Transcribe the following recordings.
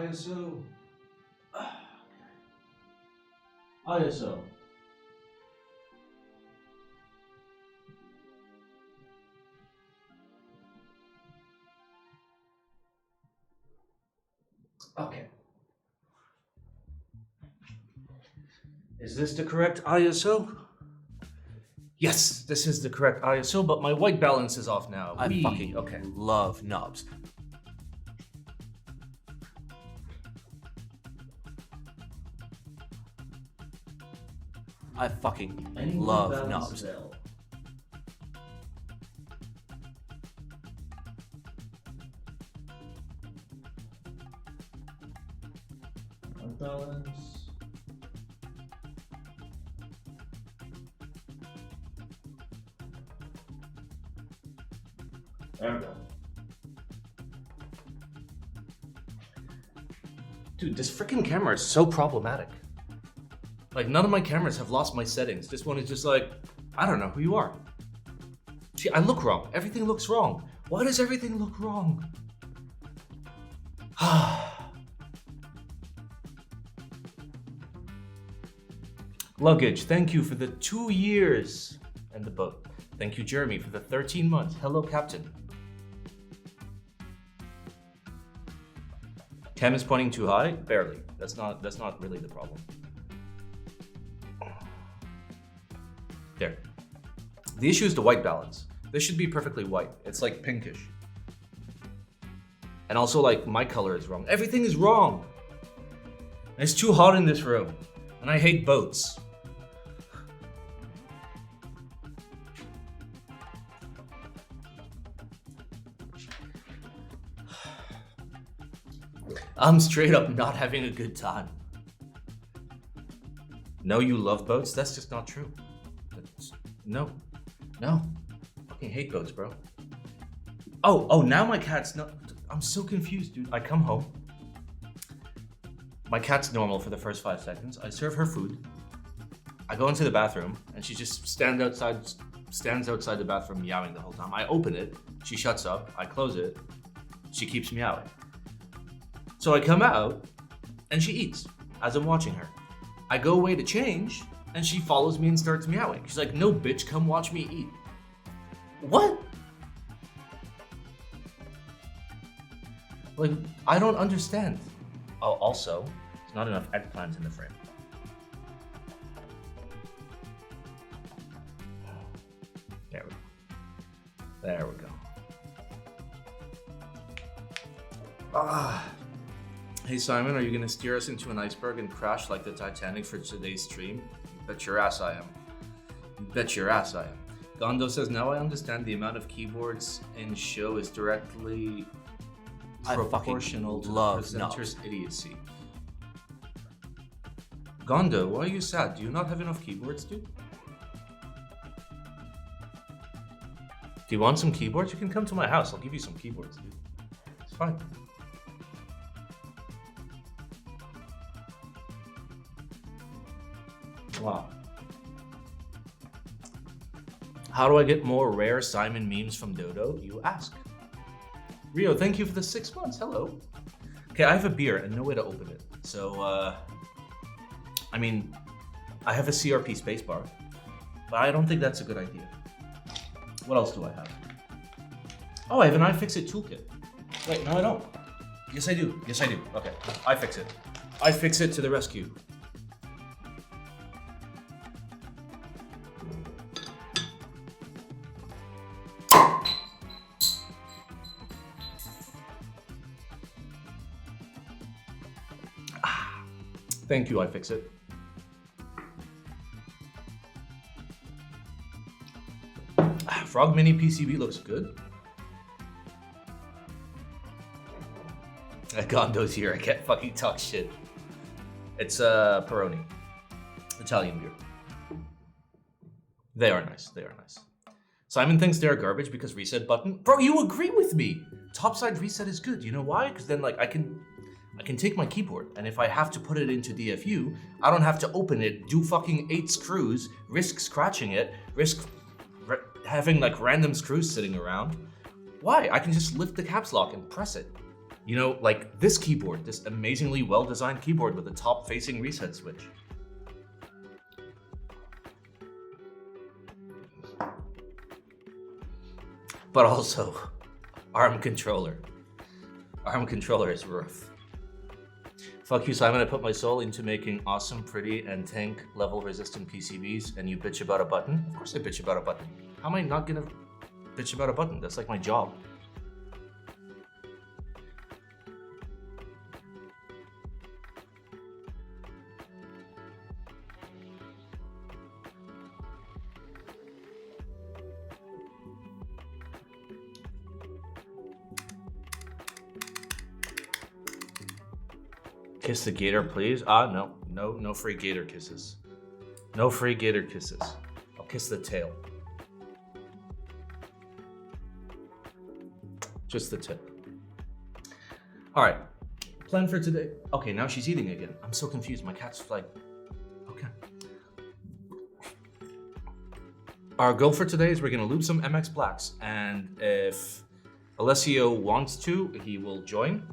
ISO. ISO. Okay. Is this the correct ISO? Yes, this is the correct ISO, but my white balance is off now. I fucking okay. love knobs. I fucking Any love white balance knobs. cell. White balance. There we go. Dude, this freaking camera is so problematic. Like, none of my cameras have lost my settings. This one is just like, I don't know who you are. See, I look wrong. Everything looks wrong. Why does everything look wrong? Luggage, thank you for the 2 years and the boat. Thank you, Jeremy, for the 13 months. Hello, Captain. Cam is pointing too high? Barely. That's not really the problem. There. The issue is the white balance. This should be perfectly white. It's like pinkish. And also, like, my color is wrong. Everything is wrong. And it's too hot in this room. And I hate boats. I'm straight up not having a good time. No, you love boats? That's just not true. No. Fucking hate boats, bro. Oh, now my cat's not. I'm so confused, dude. I come home. My cat's normal for the first 5 seconds. I serve her food. I go into the bathroom and she just stands outside the bathroom meowing the whole time. I open it. She shuts up. I close it. She keeps meowing. So I come out and she eats as I'm watching her. I go away to change and she follows me and starts meowing. She's like, no bitch, come watch me eat. What? Like, I don't understand. Oh, also, there's not enough eggplant in the frame. There we go. Hey Simon, are you gonna steer us into an iceberg and crash like the Titanic for today's stream? You bet your ass I am. You bet your ass I am. Gondo says, now I understand the amount of keyboards in show is directly proportional to the presenter's idiocy. Gondo, why are you sad? Do you not have enough keyboards, dude? Do you want some keyboards? You can come to my house. I'll give you some keyboards, dude. It's fine. Wow. How do I get more rare Simon memes from Dodo? You ask. Rio, thank you for the 6 months. Hello. Okay, I have a beer and no way to open it. So, I mean, I have a CRP spacebar, but I don't think that's a good idea. What else do I have? Oh, I have an iFixit toolkit. Wait, no I don't. Yes I do. Yes I do. Okay, iFixit. iFixit to the rescue. Thank you, iFixit. Frog Mini PCB looks good. Gondo's here, I can't fucking talk shit. It's Peroni. Italian beer. They are nice, they are nice. Simon thinks they're garbage because reset button. Bro, you agree with me! Topside reset is good, you know why? Because then like I can take my keyboard, and if I have to put it into DFU, I don't have to open it, do fucking 8 screws, risk scratching it, risk having like random screws sitting around. Why? I can just lift the caps lock and press it. You know, like this keyboard, this amazingly well-designed keyboard with a top-facing reset switch. But also, ARM controller. ARM controller is rough. Fuck you, Simon. I put my soul into making awesome, pretty, and tank level resistant PCBs, and you bitch about a button? Of course I bitch about a button. How am I not gonna bitch about a button? That's like my job. Kiss the gator, please. No free gator kisses. No free gator kisses. I'll kiss the tail. Just the tip. All right, plan for today. Okay, now she's eating again. I'm so confused. My cat's like, okay. Our goal for today is we're gonna loop some MX Blacks, and if Alessio wants to, he will join.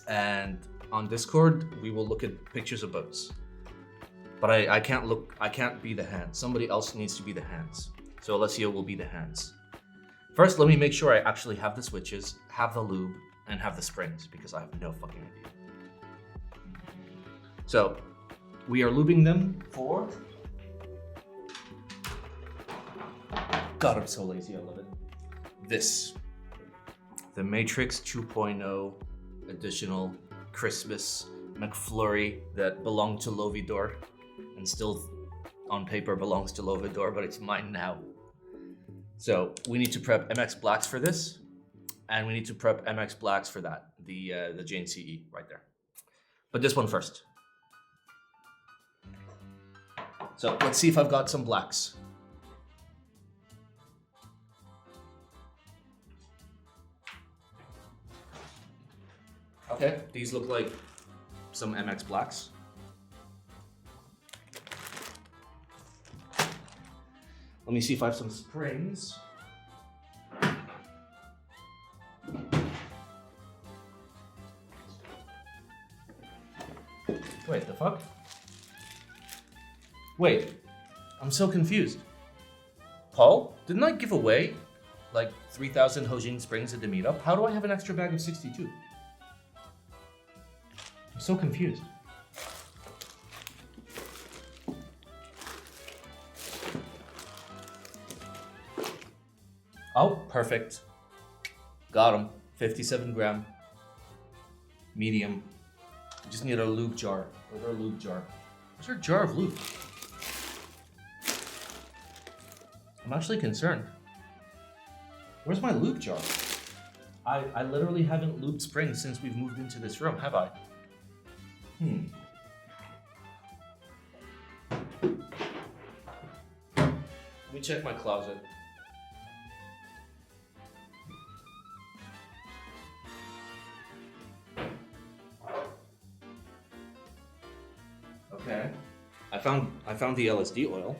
And on Discord, we will look at pictures of boats. But I can't be the hands. Somebody else needs to be the hands. So Alessio will be the hands. First, let me make sure I actually have the switches, have the lube, and have the springs, because I have no fucking idea. So, we are lubing them for... God, I'm so lazy, I love it. This. The Matrix 2.0 additional Christmas McFlurry that belonged to Lovidor and still on paper belongs to Lovidor, but it's mine now. So we need to prep MX Blacks for this, and we need to prep MX Blacks for that, the Jane CE right there. But this one first. So let's see if I've got some blacks. Okay, these look like some MX Blacks. Let me see if I have some springs. Wait, the fuck? Wait, I'm so confused. Paul, didn't I give away like 3,000 Hojin springs at the meetup? How do I have an extra bag of 62? I'm so confused. Oh, perfect. Got him. 57 gram. Medium. We just need our lube jar. Where's our lube jar? Where's our jar of lube? I'm actually concerned. Where's my lube jar? I literally haven't lubed springs since we've moved into this room, have I? Let me check my closet. Okay. I found the LSD oil.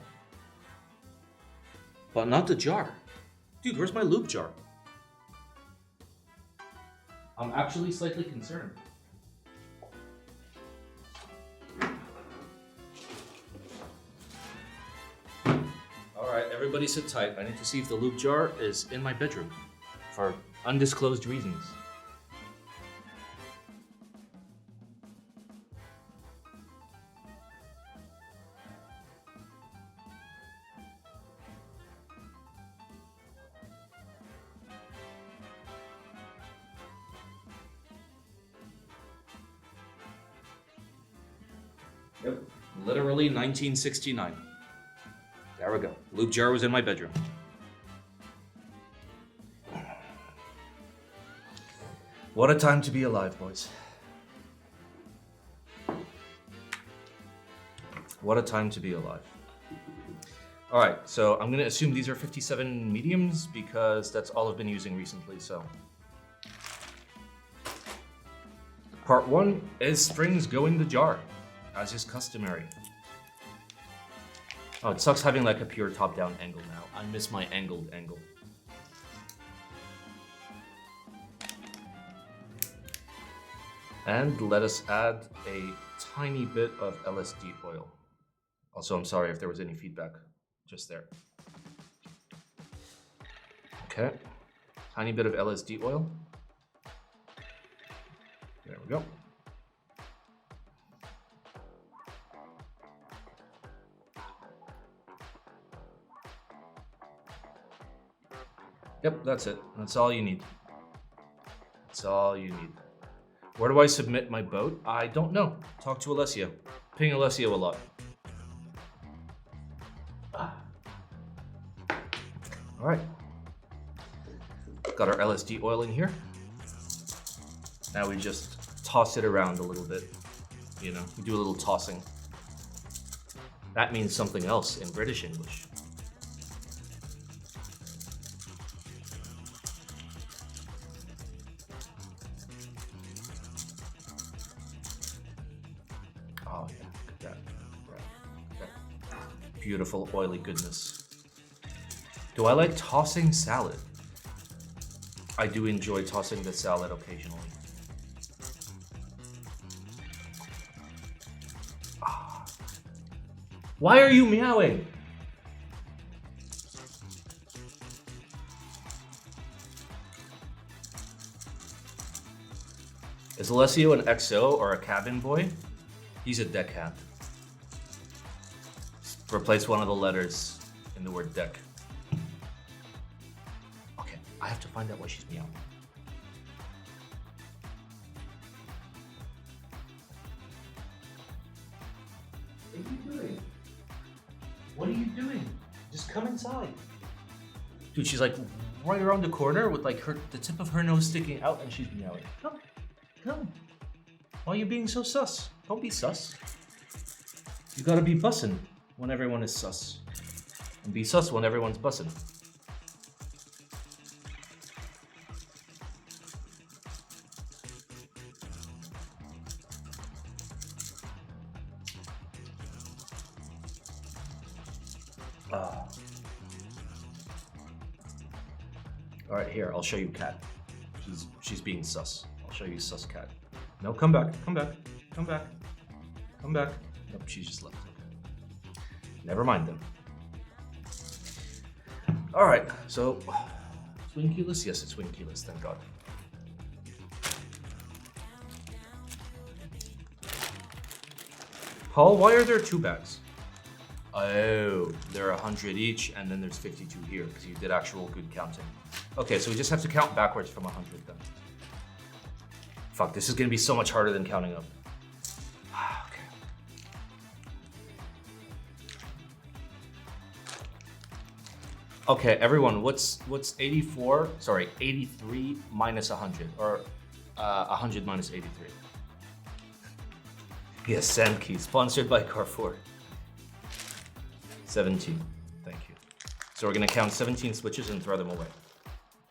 But not the jar. Dude, where's my lube jar? I'm actually slightly concerned. Alright, everybody sit tight. I need to see if the lube jar is in my bedroom for undisclosed reasons. Yep, literally 1969. There we go. Lube jar was in my bedroom. What a time to be alive, boys. What a time to be alive. All right, so I'm gonna assume these are 57 mediums because that's all I've been using recently, so. Part 1 is springs go in the jar, as is customary. Oh, it sucks having like a pure top-down angle now. I miss my angled angle. And let us add a tiny bit of LSD oil. Also, I'm sorry if there was any feedback just there. Okay, tiny bit of LSD oil. There we go. Yep, that's it. That's all you need. That's all you need. Where do I submit my boat? I don't know. Talk to Alessio. Ping Alessio a lot. All right. Got our LSD oil in here. Now we just toss it around a little bit. You know, we do a little tossing. That means something else in British English. Oh yeah, look at that. That beautiful oily goodness. Do I like tossing salad? I do enjoy tossing the salad occasionally. Why are you meowing? Is Alessio an XO or a cabin boy? He's a deckhand. Replace one of the letters in the word deck. Okay, I have to find out why she's meowing. What are you doing? What are you doing? Just come inside. Dude, she's like right around the corner with like the tip of her nose sticking out and she's meowing. Come, come. Why are you being so sus? Don't be sus. You gotta be bussin' when everyone is sus. And be sus when everyone's bussin'. All right, here, I'll show you cat. She's being sus. I'll show you sus cat. No, come back, come back, come back, come back. Nope, she just left. Never mind then. All right, so Twinkulus, yes, it's Twinkulus, thank God. Paul, why are there 2 bags? Oh, they're 100 each, and then there's 52 here because you did actual good counting. Okay, so we just have to count backwards from 100 then. Fuck, this is gonna be so much harder than counting up. Okay. Okay, everyone, what's 84? Sorry, 83 minus 100, or 100 minus 83. Yes, Sandkey, sponsored by Carrefour. 17, thank you. So we're gonna count 17 switches and throw them away.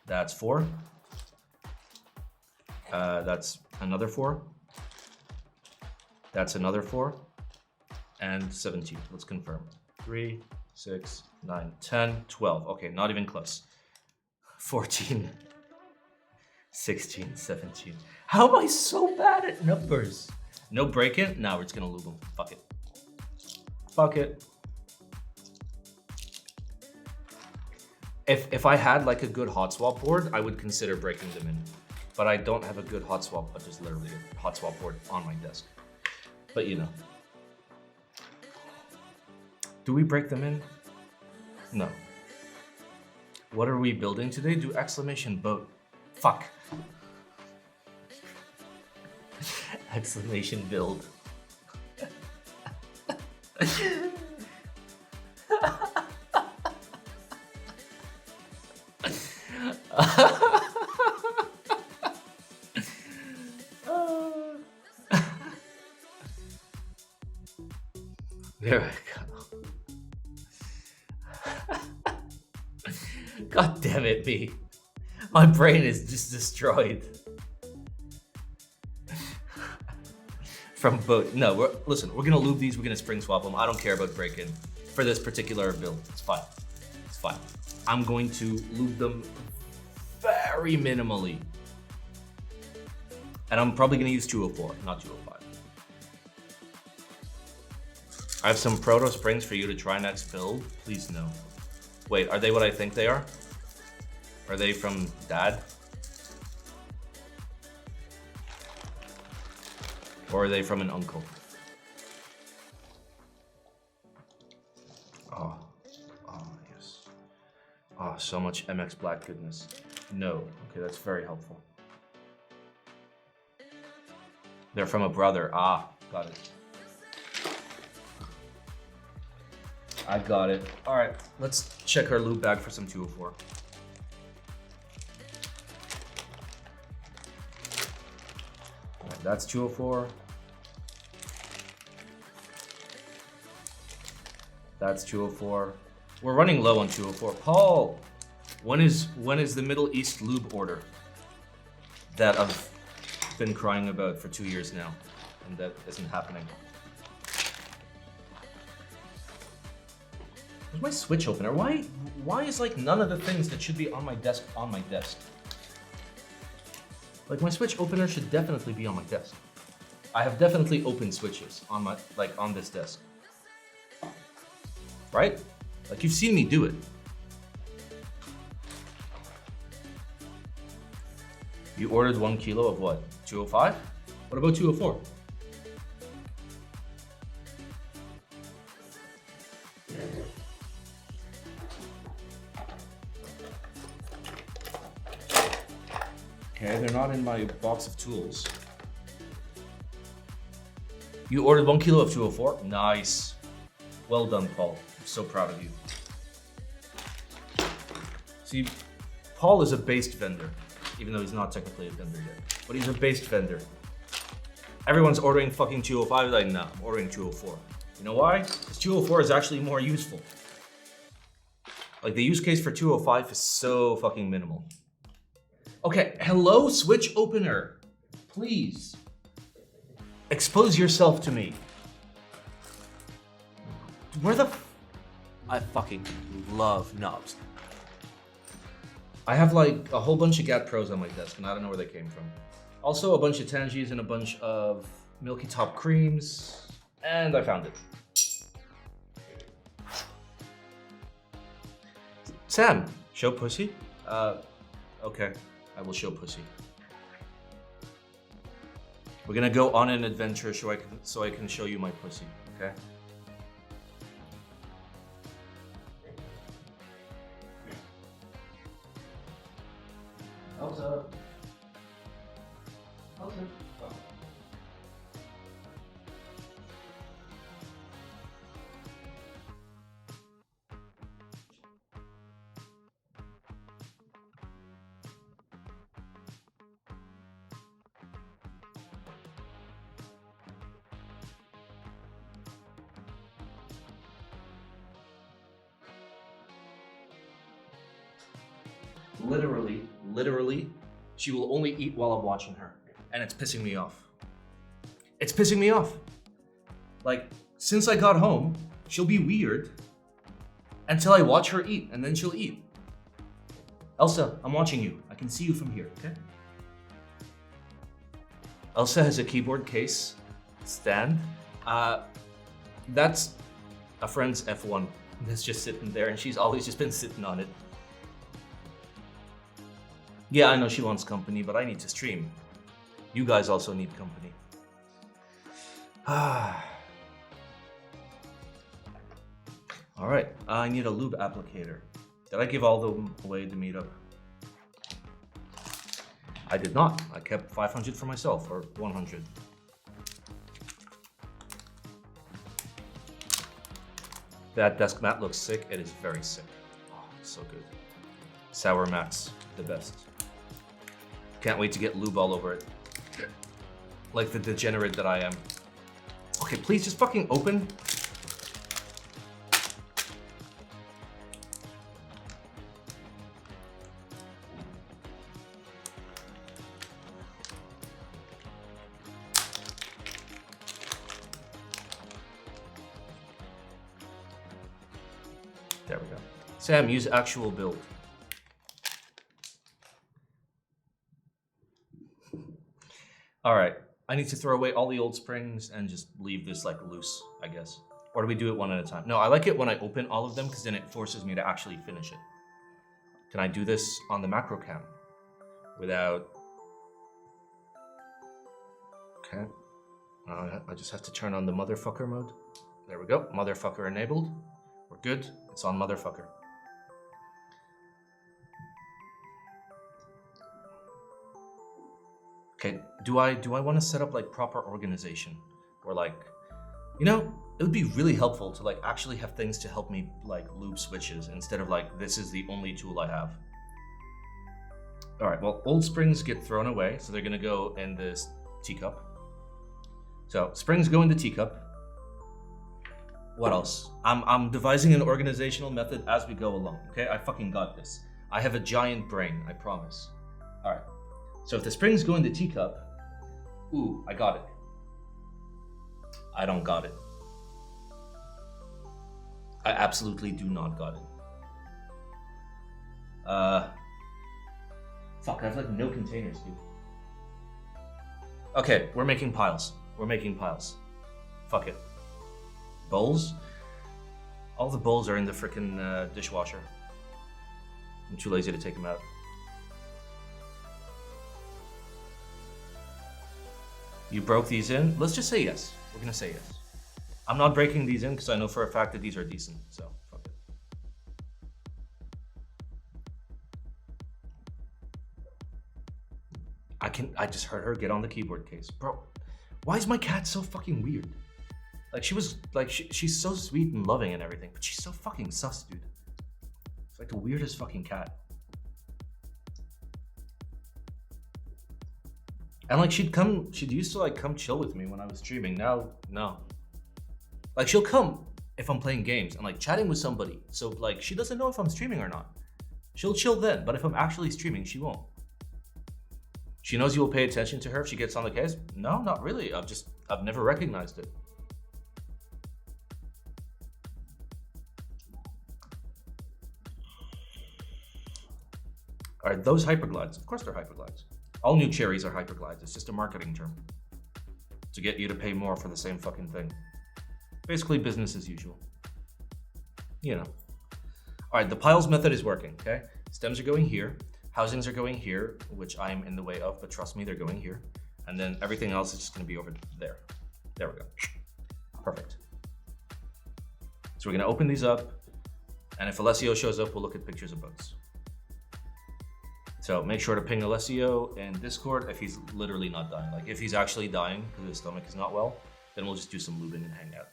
That's 4. That's another 4. That's another 4. And 17, let's confirm. 3, 6, 9, 10, 12. Okay, not even close. 14, 16, 17. How am I so bad at numbers? No break-in? No, we're just gonna lube them. Fuck it. Fuck it. If I had like a good hot swap board, I would consider breaking them in. But I don't have a good hot swap, but just literally a hot swap board on my desk. But you know. Do we break them in? No. What are we building today? Do exclamation boat. Fuck. Exclamation build. There we go. God damn it, me. My brain is just destroyed. From boat. No, listen, we're gonna lube these, we're gonna spring swap them. I don't care about break-in for this particular build. It's fine. It's fine. I'm going to lube them very minimally. And I'm probably gonna use 204, not 205. I have some proto springs for you to try next build. Please no. Wait, are they what I think they are? Are they from Dad? Or are they from an uncle? Oh, yes. Oh, so much MX Black goodness. No, okay, that's very helpful. They're from a brother. Ah, got it. I got it. All right, let's check our loot bag for some 204. All right, that's 204. That's 204. We're running low on 204. Paul, when is the Middle East lube order that I've been crying about for 2 years now, and that isn't happening? Where's my Switch opener? Why is like none of the things that should be on my desk on my desk? Like my Switch opener should definitely be on my desk. I have definitely opened switches on my on this desk. Right? Like you've seen me do it. You ordered 1 kilo of what? 205? What about 204? Okay, they're not in my box of tools. You ordered 1 kilo of 204? Nice. Well done, Paul. I'm so proud of you. See, Paul is a based vendor, even though he's not technically a vendor yet. But he's a based vendor. Everyone's ordering fucking 205, like, nah, I'm ordering 204. You know why? Because 204 is actually more useful. Like, the use case for 205 is so fucking minimal. Okay, hello, Switch opener. Please. Expose yourself to me. Where the I fucking love knobs. I have like a whole bunch of GAT Pros on my desk and I don't know where they came from. Also a bunch of Tangies and a bunch of Milky Top creams. And I found it. Sam, show pussy? Okay, I will show pussy. We're gonna go on an adventure so I can show you my pussy, okay? Elsa. Elsa. Oh. Literally, she will only eat while I'm watching her. And it's pissing me off. It's pissing me off. Like, since I got home, she'll be weird until I watch her eat, and then she'll eat. Elsa, I'm watching you. I can see you from here, okay? Elsa has a keyboard case stand. That's a friend's F1 that's just sitting there, and she's always just been sitting on it. Yeah, I know she wants company, but I need to stream. You guys also need company. All right, I need a lube applicator. Did I give all them away to meet up? I did not. I kept 500 for myself, or 100. That desk mat looks sick. It is very sick. Oh, it's so good. Sour mats, the best. Can't wait to get lube all over it. Like the degenerate that I am. Okay, please just fucking open. There we go. Sam, use actual build. All right, I need to throw away all the old springs and just leave this like loose, I guess. Or do we do it one at a time? No, I like it when I open all of them because then it forces me to actually finish it. Can I do this on the macro cam without? Okay. I just have to turn on the motherfucker mode. There we go. Motherfucker enabled. We're good. It's on motherfucker. Okay. Do I want to set up like proper organization or like, you know, it would be really helpful to like actually have things to help me like loop switches instead of like this is the only tool I have. All right. Well, old springs get thrown away, so they're gonna go in this teacup. So springs go in the teacup. What else? I'm devising an organizational method as we go along, okay? I fucking got this. I have a giant brain, I promise. All right. So if the springs go in the teacup, ooh, I got it. I don't got it. I absolutely do not got it. Fuck, I have like no containers, dude. Okay, we're making piles. We're making piles. Fuck it. Bowls? All the bowls are in the frickin' dishwasher. I'm too lazy to take them out. You broke these in? Let's just say yes. We're gonna say yes. I'm not breaking these in because I know for a fact that these are decent, so fuck it. I just heard her get on the keyboard case. Bro, why is my cat so fucking weird? Like she's so sweet and loving and everything, but she's so fucking sus, dude. It's like the weirdest fucking cat. And like she'd used to like come chill with me when I was streaming. Now, no. Like she'll come if I'm playing games and like chatting with somebody. So like she doesn't know if I'm streaming or not. She'll chill then, but if I'm actually streaming, she won't. She knows you will pay attention to her if she gets on the case? No, not really. I've never recognized it. Are those hyperglides? Of course they're hyperglides. All new cherries are hyperglides. It's just a marketing term to get you to pay more for the same fucking thing. Basically business as usual. You know. All right, the piles method is working, okay? Stems are going here. Housings are going here, which I'm in the way of, but trust me, they're going here. And then everything else is just gonna be over there. There we go. Perfect. So we're gonna open these up, and if Alessio shows up, we'll look at pictures of boats. So make sure to ping Alessio in Discord if he's literally not dying. Like if he's actually dying because his stomach is not well, then we'll just do some lubing and hang out.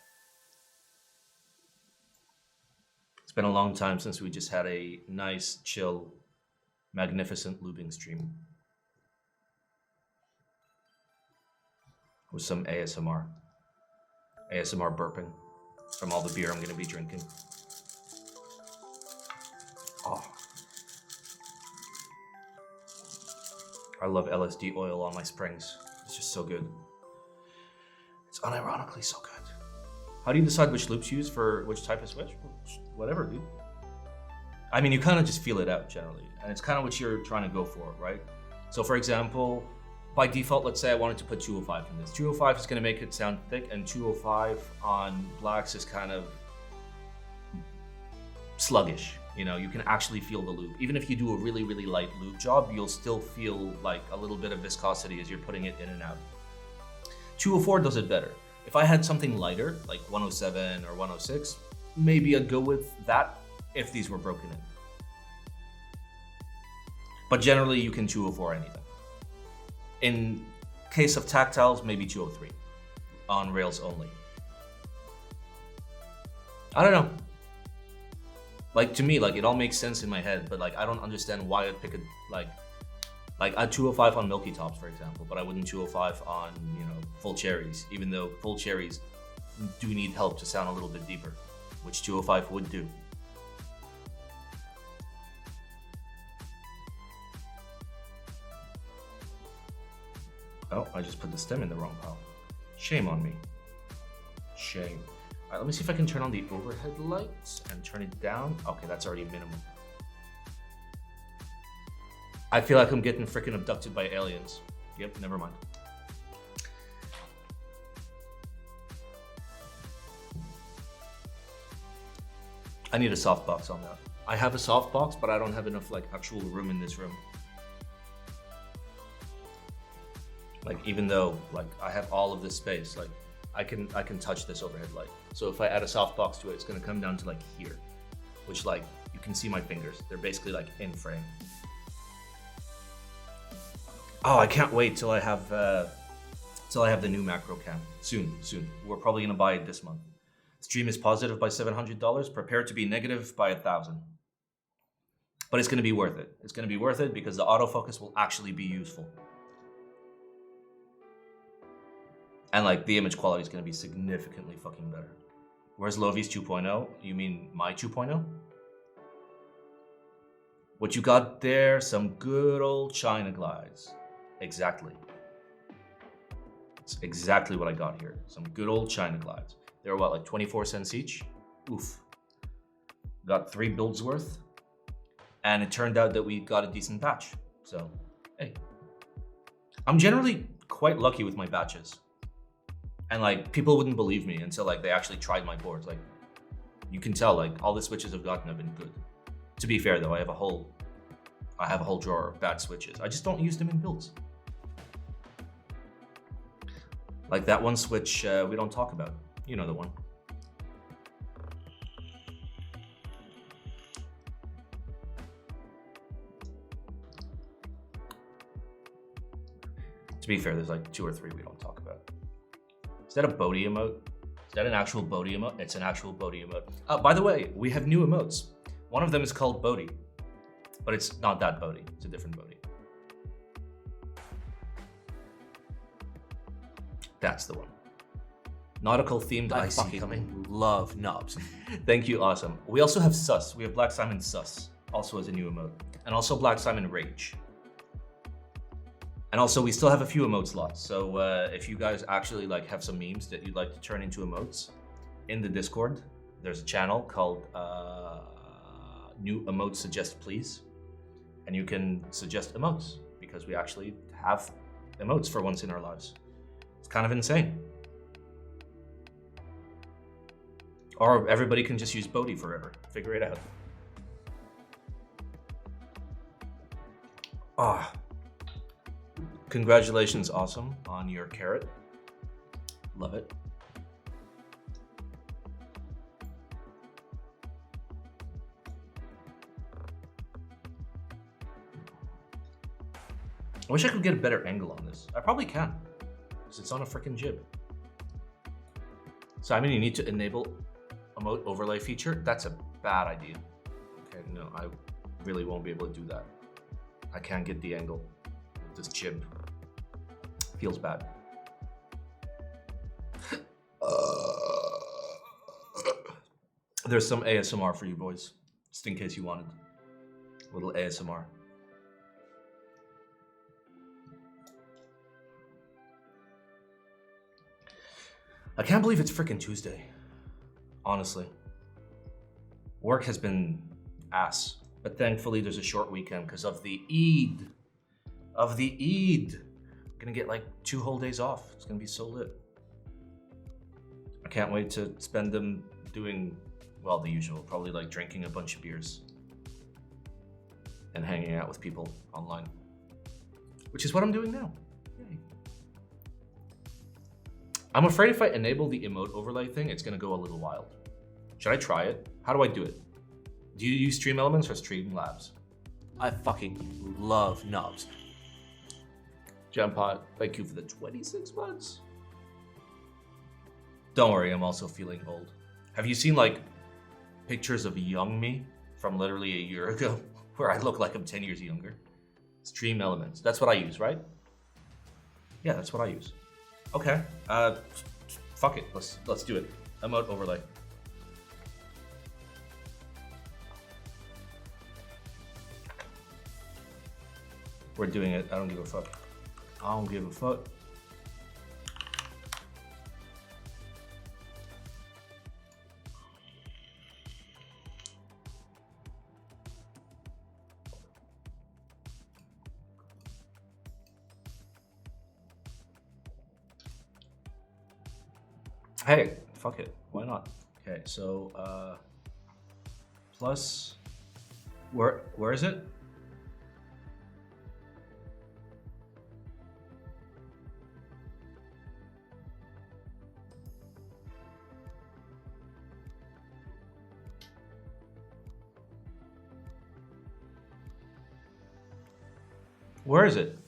It's been a long time since we just had a nice, chill, magnificent lubing stream. With some ASMR. ASMR burping from all the beer I'm gonna be drinking. Oh. I love LSD oil on my springs. It's just so good. It's unironically so good. How do you decide which loops to use for which type of switch? Whatever, dude. I mean, you kind of just feel it out generally, and it's kind of what you're trying to go for, right? So for example, by default, let's say I wanted to put 205 in this. 205 is going to make it sound thick, and 205 on blacks is kind of sluggish. You know, you can actually feel the loop. Even if you do a really, really light loop job, you'll still feel like a little bit of viscosity as you're putting it in and out. 204 does it better. If I had something lighter, like 107 or 106, maybe I'd go with that if these were broken in. But generally, you can 204 anything. In case of tactiles, maybe 203 on rails only. I don't know. Like to me, like it all makes sense in my head, but like I don't understand why I'd pick a like I'd 205 on milky tops, for example, but I wouldn't 205 on, you know, full cherries, even though full cherries do need help to sound a little bit deeper, which 205 would do. Oh, I just put the stem in the wrong pile. Shame on me. Shame. All right, let me see if I can turn on the overhead lights and turn it down. Okay, that's already minimum. I feel like I'm getting freaking abducted by aliens. Yep, never mind. I need a softbox on that. I have a softbox, but I don't have enough like actual room in this room. Like even though like I have all of this space, like I can touch this overhead light. So if I add a softbox to it, it's gonna come down to like here, which like you can see my fingers. They're basically like in frame. Oh, I can't wait till I have the new macro cam soon. We're probably gonna buy it this month. Stream is positive by $700. Prepare to be negative by 1,000. But it's gonna be worth it. It's gonna be worth it because the autofocus will actually be useful. And like the image quality is gonna be significantly fucking better. Where's Lovi's 2.0? You mean my 2.0? What you got there? Some good old China glides. Exactly. It's exactly what I got here. Some good old China glides. They were what, like 24 cents each? Oof. Got 3 builds worth. And it turned out that we got a decent batch. So, hey. I'm generally quite lucky with my batches. And like, people wouldn't believe me until like they actually tried my boards. Like, you can tell like all the switches I've gotten have been good. To be fair though, I have a whole drawer of bad switches. I just don't use them in builds. Like that one switch we don't talk about. You know the one. To be fair, there's like 2 or 3 we don't talk about. Is that a Bodhi emote? Is that an actual Bodhi emote? It's an actual Bodhi emote. By the way, we have new emotes. One of them is called Bodhi, but it's not that Bodhi. It's a different Bodhi. That's the one. Nautical themed IC coming. Love knobs. Thank you, awesome. We also have Sus. We have Black Simon Sus, also as a new emote. And also Black Simon Rage. And also we still have a few emote slots. So if you guys actually like have some memes that you'd like to turn into emotes, in the Discord, there's a channel called New Emote Suggest Please. And you can suggest emotes because we actually have emotes for once in our lives. It's kind of insane. Or everybody can just use Bodhi forever. Figure it out. Ah. Congratulations, awesome, on your carrot. Love it. I wish I could get a better angle on this. I probably can, because it's on a freaking jib. Simon, you need to enable emote overlay feature. That's a bad idea. Okay, no, I really won't be able to do that. I can't get the angle with this jib. Feels bad. There's some ASMR for you boys, just in case you wanted a little ASMR. I can't believe it's freaking Tuesday, honestly. Work has been ass, but thankfully there's a short weekend because of the Eid. I'm gonna get like 2 whole days off. It's gonna be so lit. I can't wait to spend them doing, well, the usual, probably like drinking a bunch of beers and hanging out with people online, which is what I'm doing now. Yay. I'm afraid if I enable the emote overlay thing, it's gonna go a little wild. Should I try it? How do I do it? Do you use Stream Elements or Streamlabs? I fucking love knobs. Jampot, thank you for the 26 months. Don't worry, I'm also feeling old. Have you seen like pictures of young me from literally a year ago where I look like I'm 10 years younger? Stream Elements, that's what I use, right? Yeah, that's what I use. Okay, fuck it, let's do it. Emote overlay. We're doing it, I don't give a fuck. I don't give a fuck. Hey, fuck it, why not? Okay, so plus. Where is it? Where is it?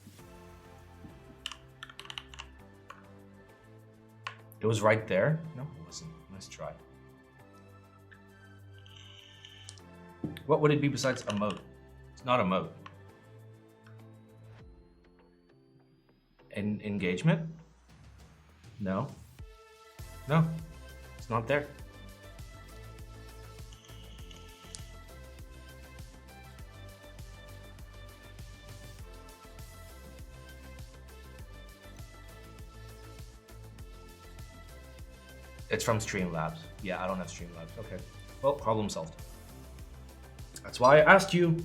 It was right there? No, it wasn't. Nice try. What would it be besides emote? It's not emote. Engagement? No. No. It's not there. It's from Streamlabs. Yeah, I don't have Streamlabs. Okay. Well, problem solved. That's why I asked you.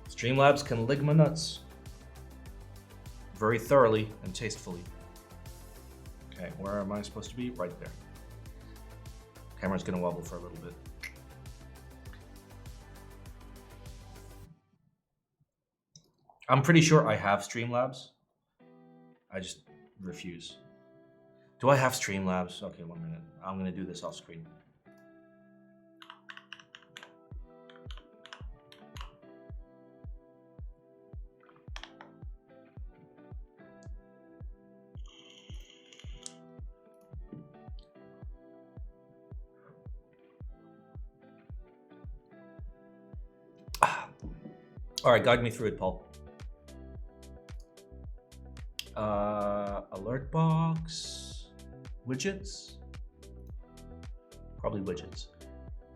Streamlabs can lick my nuts. Very thoroughly and tastefully. Okay, where am I supposed to be? Right there. Camera's gonna wobble for a little bit. I'm pretty sure I have Streamlabs. I just refuse. Do I have Streamlabs? Okay, 1 minute. I'm gonna do this off screen. All right, guide me through it, Paul. Alert box, widgets, probably widgets.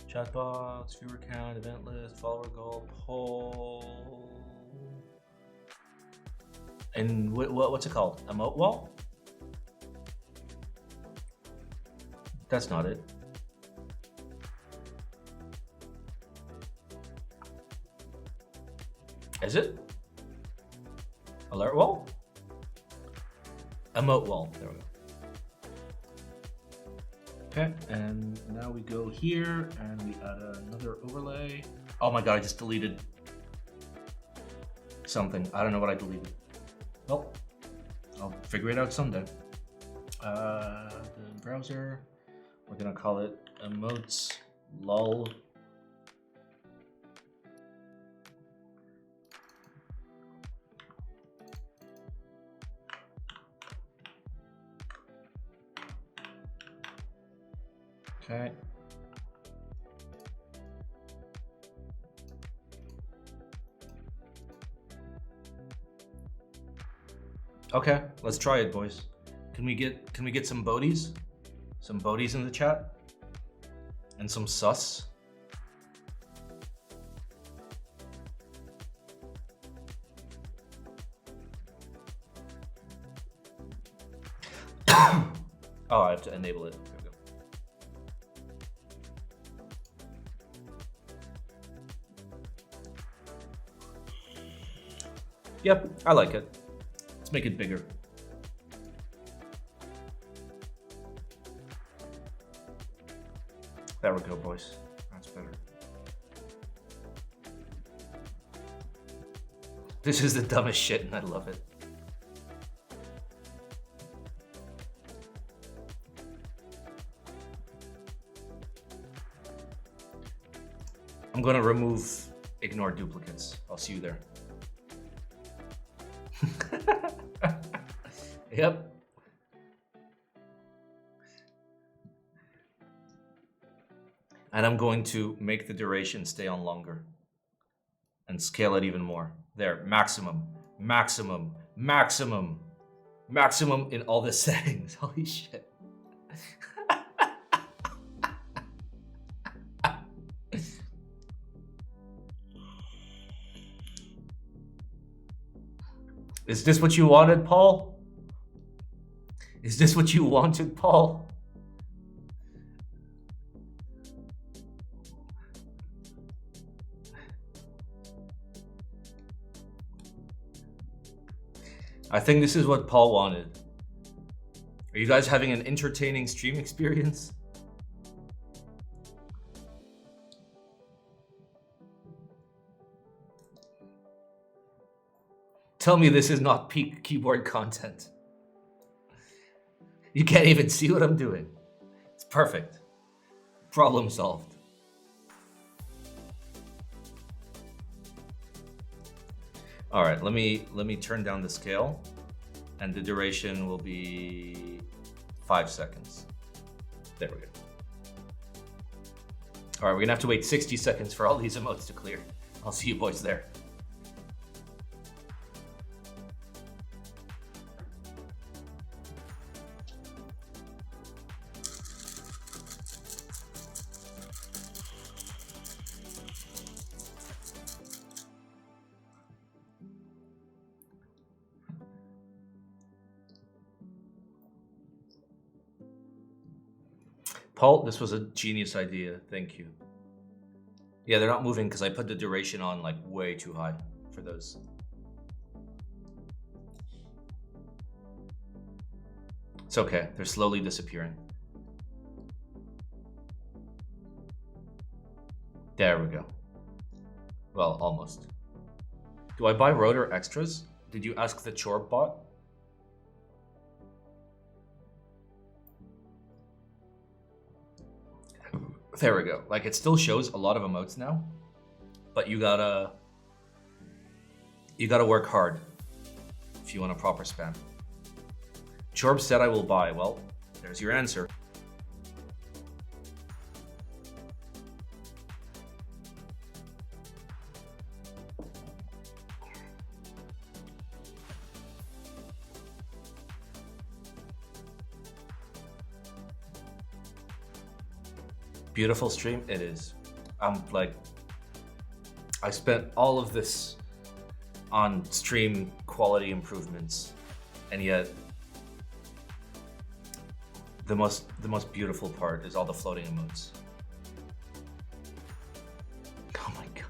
Chat box, viewer count, event list, follower goal, poll, and what's it called? Emote wall? That's not it. Is it? Alert wall? Emote wall. There we go. Okay, and now we go here and we add another overlay. Oh my god, I just deleted something. I don't know what I deleted. Well, I'll figure it out someday. The browser, we're gonna call it emotes lol. Okay. Okay, let's try it, boys. Can we get some bodies? Some bodies in the chat? And some sus? Oh, I have to enable it. There we go. Yep, I like it. Let's make it bigger. There we go, boys. That's better. This is the dumbest shit and I love it. I'm gonna remove ignore duplicates. I'll see you there. Yep. And I'm going to make the duration stay on longer and scale it even more. There, maximum, maximum, maximum, maximum in all the settings. Holy shit. Is this what you wanted, Paul? Is this what you wanted, Paul? I think this is what Paul wanted. Are you guys having an entertaining stream experience? Tell me this is not peak keyboard content. You can't even see what I'm doing. It's perfect. Problem solved. All right, let me turn down the scale, and the duration will be 5 seconds. There we go. All right, we're gonna have to wait 60 seconds for all these emotes to clear. I'll see you boys there. Paul, this was a genius idea. Thank you. Yeah, they're not moving because I put the duration on like way too high for those. It's okay. They're slowly disappearing. There we go. Well, almost. Do I buy rotor extras? Did you ask the Chorb bot? There we go. Like, it still shows a lot of emotes now, but you gotta work hard if you want a proper spam. Chorb said I will buy. Well, there's your answer. Beautiful stream, it is. I'm like, I spent all of this on stream quality improvements, and yet the most beautiful part is all the floating emotes. Oh my god.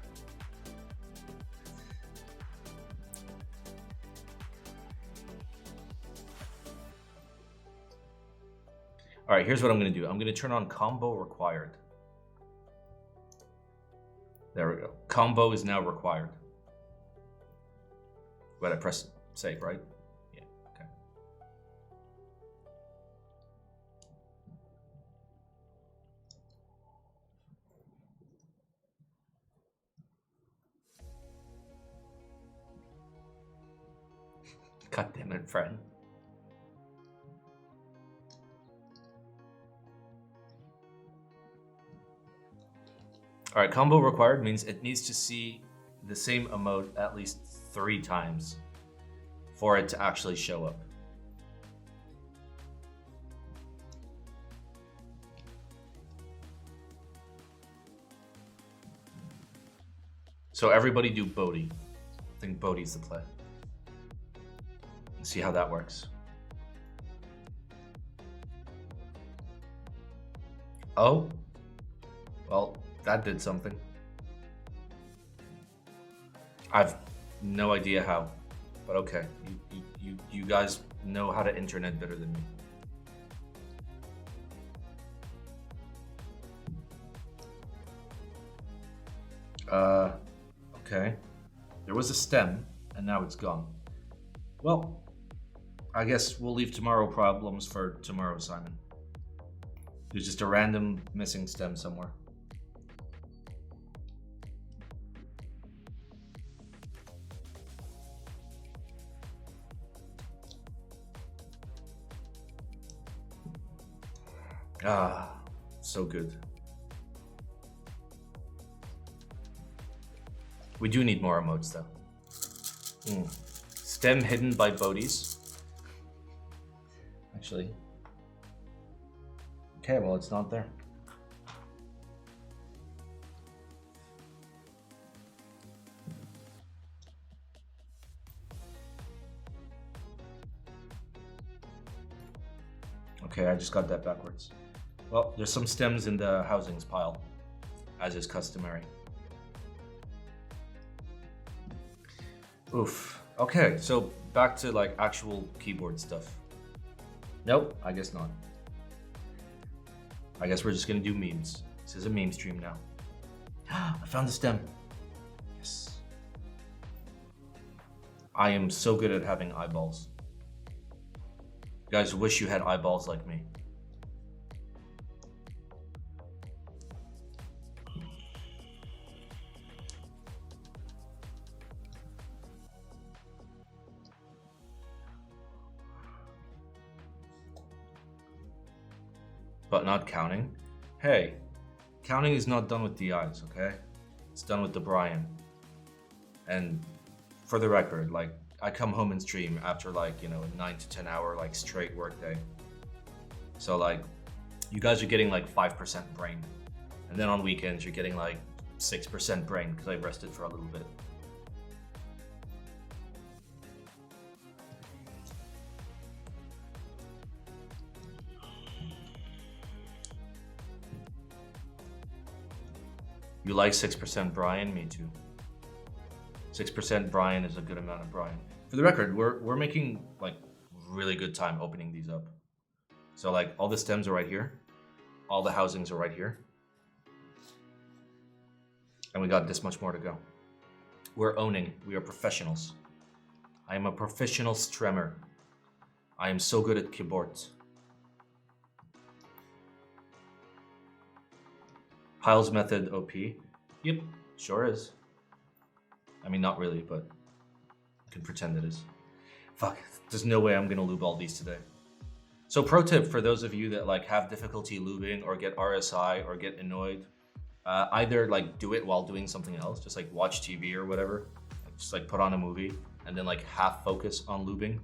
All right, here's what I'm gonna do. I'm gonna turn on combo required. There we go. Combo is now required. But I press save, right? Yeah, okay. God damn it, friend. All right, combo required means it needs to see the same emote at least 3 times for it to actually show up. So everybody do Bodhi. I think Bodhi's the play. Let's see how that works. Oh, well, that did something. I've no idea how, but okay. You guys know how to internet better than me. Okay. There was a stem, and now it's gone. Well, I guess we'll leave tomorrow problems for tomorrow, Simon. There's just a random missing stem somewhere. Ah, so good. We do need more emotes though. Stem hidden by Bodhi's. Actually. Okay, well, it's not there. Okay, I just got that backwards. Well, there's some stems in the housings pile, as is customary. Oof. Okay, so back to like actual keyboard stuff. Nope, I guess not. I guess we're just gonna do memes. This is a meme stream now. I found the stem. Yes. I am so good at having eyeballs. You guys wish you had eyeballs like me. But not counting. Hey, counting is not done with the eyes, okay? It's done with the Brian. And for the record, like, I come home and stream after like, you know, a 9 to 10 hour like straight work day. So like, you guys are getting like 5% brain. And then on weekends, you're getting like 6% brain because I rested for a little bit. You like 6% Brian? Me too. 6% Brian is a good amount of Brian. For the record, we're making like really good time opening these up. So like all the stems are right here. All the housings are right here. And we got this much more to go. We're owning. We are professionals. I am a professional streamer. I am so good at keyboards. Piles method OP. Yep, sure is. I mean, not really, but I can pretend it is. Fuck, there's no way I'm gonna lube all these today. So pro tip for those of you that like have difficulty lubing or get RSI or get annoyed, either like do it while doing something else, just like watch TV or whatever, just like put on a movie and then like half focus on lubing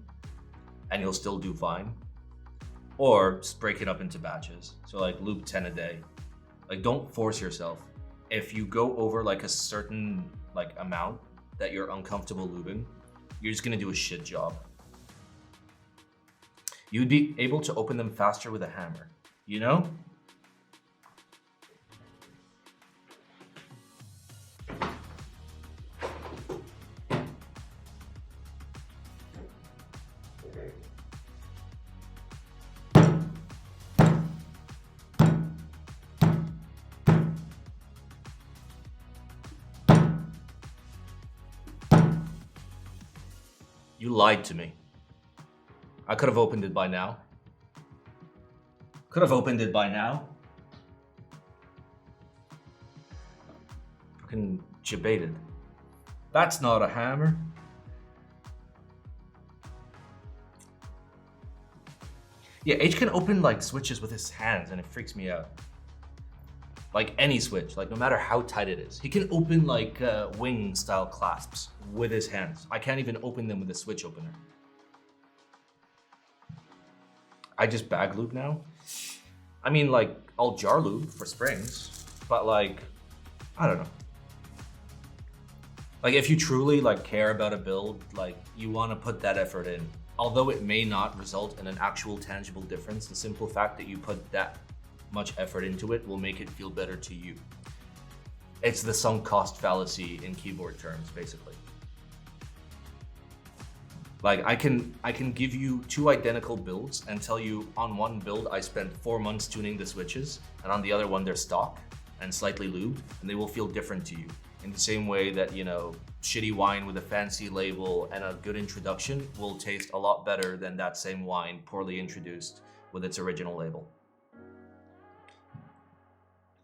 and you'll still do fine. Or just break it up into batches. So like lube 10 a day. Like don't force yourself. If you go over like a certain like amount that you're uncomfortable lubing, you're just gonna do a shit job. You'd be able to open them faster with a hammer, you know? You lied to me. I could have opened it by now. Could have opened it by now. Fucking debated. That's not a hammer. Yeah, H can open like switches with his hands and it freaks me out. Like any switch, like no matter how tight it is. He can open like wing style clasps with his hands. I can't even open them with a switch opener. I just bag lube now. I mean, like, I'll jar lube for springs, but like, I don't know. Like, if you truly like care about a build, like, you want to put that effort in. Although it may not result in an actual tangible difference, the simple fact that you put that much effort into it will make it feel better to you. It's the sunk cost fallacy in keyboard terms, basically. Like I can give you two identical builds and tell you on one build I spent 4 months tuning the switches and on the other one they're stock and slightly lubed and they will feel different to you. In the same way that, you know, shitty wine with a fancy label and a good introduction will taste a lot better than that same wine poorly introduced with its original label.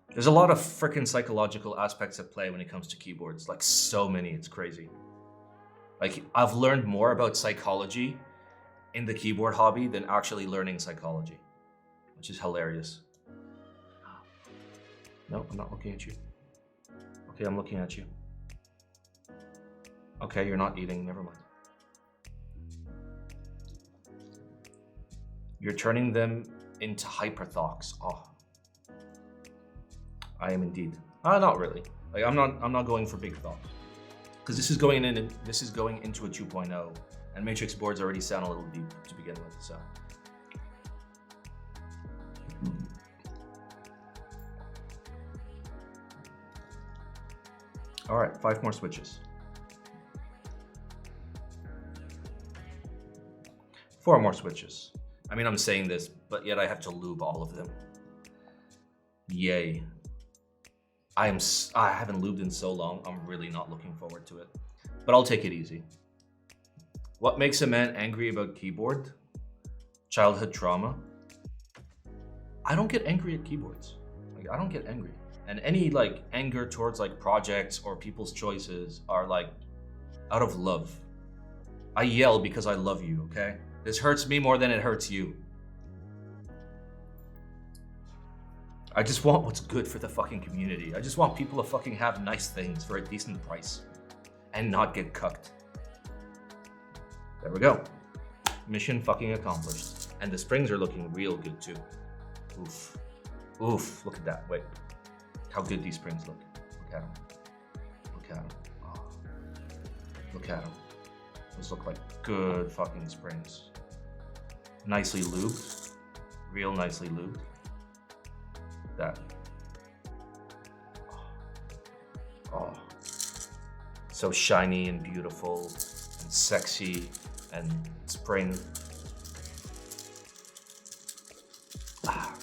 There's a lot of freaking psychological aspects at play when it comes to keyboards, like so many, it's crazy. Like, I've learned more about psychology in the keyboard hobby than actually learning psychology, which is hilarious. No, I'm not looking at you. Okay, I'm looking at you. Okay, you're not eating, never mind. You're turning them into hyperthoughts. Oh. I am indeed. Not really. Like, I'm not going for big thoughts. Because this is going into a 2.0, and matrix boards already sound a little deep to begin with, so. All right, 5 more switches. 4 more switches. I mean, I'm saying this, but yet I have to lube all of them. Yay. I haven't lubed in so long, I'm really not looking forward to it. But I'll take it easy. What makes a man angry about keyboard? Childhood trauma. I don't get angry at keyboards. Like, I don't get angry. And any like anger towards like projects or people's choices are like out of love. I yell because I love you, okay? This hurts me more than it hurts you. I just want what's good for the fucking community. I just want people to fucking have nice things for a decent price and not get cucked. There we go. Mission fucking accomplished. And the springs are looking real good too. Oof. Oof, look at that. Wait. How good these springs look. Look at them. Look at them. Oh. Look at them. Those look like good fucking springs. Nicely lubed. Real nicely lubed. That. Oh. So shiny and beautiful and sexy and spring. Ah.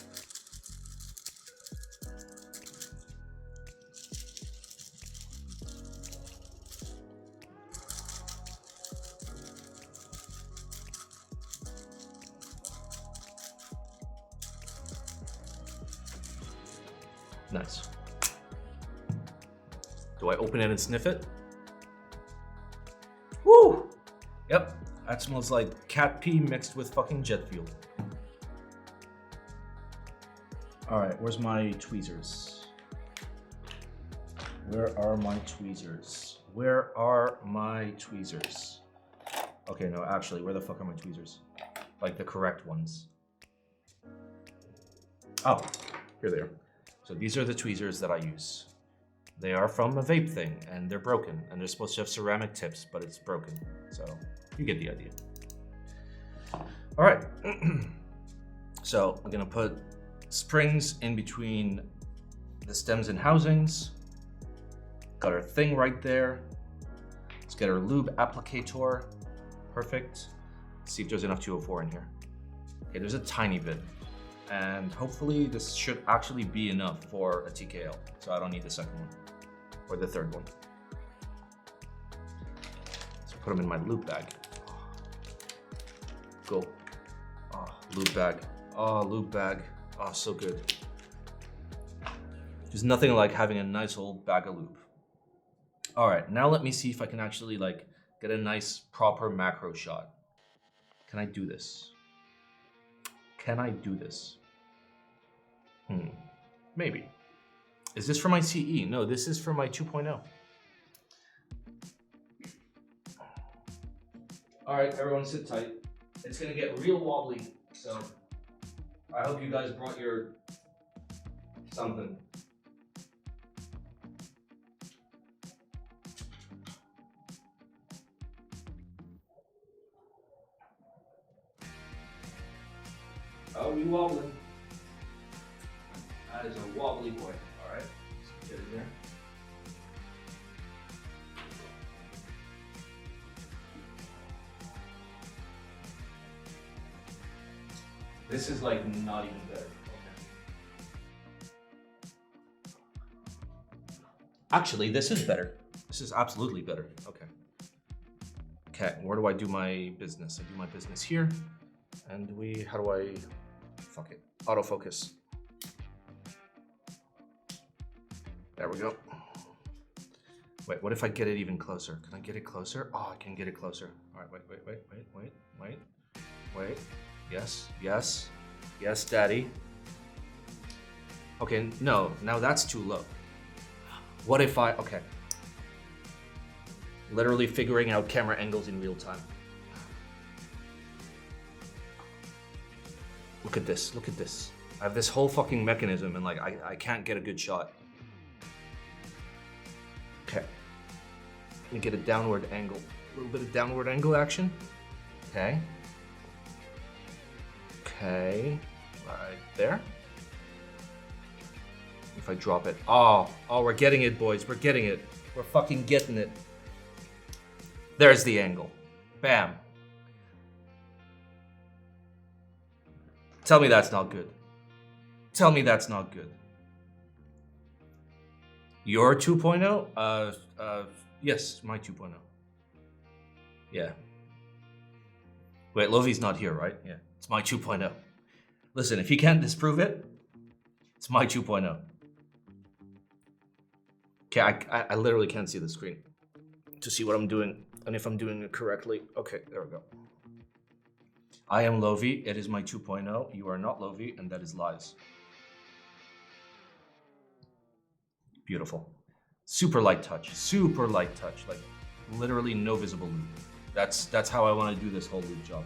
Nice. Do I open it and sniff it? Woo! Yep, that smells like cat pee mixed with fucking jet fuel. All right, where's my tweezers? Where are my tweezers? Where are my tweezers? Okay, no, actually, where the fuck are my tweezers? Like the correct ones. Oh, here they are. So these are the tweezers that I use. They are from a vape thing, and they're broken, and they're supposed to have ceramic tips, but it's broken. So you get the idea. All right. So I'm gonna put springs in between the stems and housings. Got our thing right there. Let's get our lube applicator. Perfect. Let's see if there's enough 204 in here. Okay, there's a tiny bit. And hopefully this should actually be enough for a TKL. So I don't need the second one or the third one. So put them in my lube bag. Go. Oh, lube bag. Oh, lube bag. Oh, so good. There's nothing like having a nice old bag of lube. All right, now let me see if I can actually like get a nice proper macro shot. Can I do this? Can I do this? Maybe. Is this for my CE? No, this is for my 2.0. All right, everyone sit tight. It's gonna get real wobbly, so I hope you guys brought your something. Oh, you wobbling. That is a wobbly boy. All right, let's get in there. This is like not even better. Okay. Actually, this is better. This is absolutely better. Okay. Okay, where do I do my business? I do my business here. And how do I, fuck it, autofocus. There we go. Wait, what if I get it even closer? Can I get it closer? Oh, I can get it closer. All right, wait. Yes, daddy. Okay, no, now that's too low. What if okay. Literally figuring out camera angles in real time. Look at this, look at this. I have this whole fucking mechanism and like, I can't get a good shot. Okay. Let me get a downward angle. A little bit of downward angle action. Okay. Okay, right there. If I drop it, oh, we're getting it, boys, we're getting it. We're fucking getting it. There's the angle, bam. Tell me that's not good. Tell me that's not good. Your 2.0? Yes, my 2.0. Yeah. Wait, Lovi's not here, right? Yeah, it's my 2.0. Listen, if you can't disprove it, it's my 2.0. Okay, I literally can't see the screen to see what I'm doing and if I'm doing it correctly. Okay, there we go. I am Lovi, it is my 2.0. You are not Lovi, and that is lies. Beautiful. Super light touch, like literally no visible loop. That's how I want to do this whole loop job.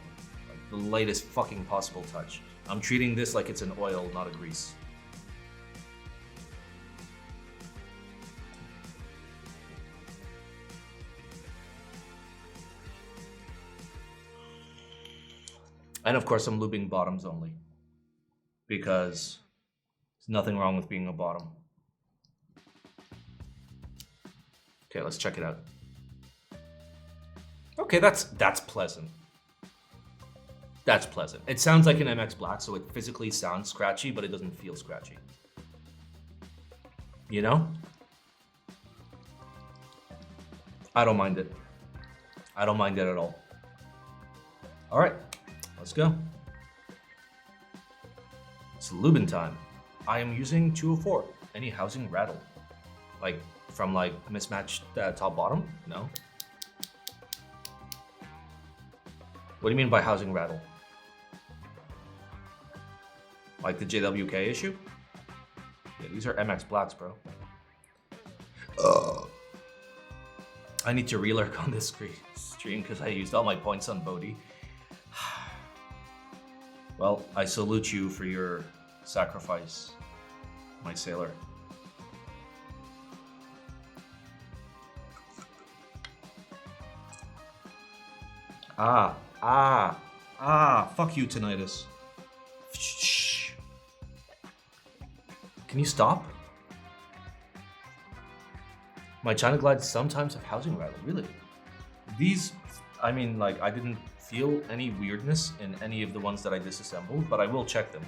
Like the lightest fucking possible touch. I'm treating this like it's an oil, not a grease. And of course I'm looping bottoms only, because there's nothing wrong with being a bottom. Okay, let's check it out. Okay, that's pleasant. That's pleasant. It sounds like an MX Black, so it physically sounds scratchy, but it doesn't feel scratchy. You know? I don't mind it. I don't mind it at all. All right, let's go. It's Lubin time. I am using 204. Any housing rattle? Like, from like mismatched top bottom? No. What do you mean by housing rattle? Like the JWK issue? Yeah, these are MX Blacks, bro. I need to relurk on this stream because I used all my points on Bodhi. Well, I salute you for your sacrifice, my sailor. Fuck you, tinnitus. Shh. Can you stop? My China glides sometimes have housing rattle, really? These, I mean, like, I didn't feel any weirdness in any of the ones that I disassembled, but I will check them.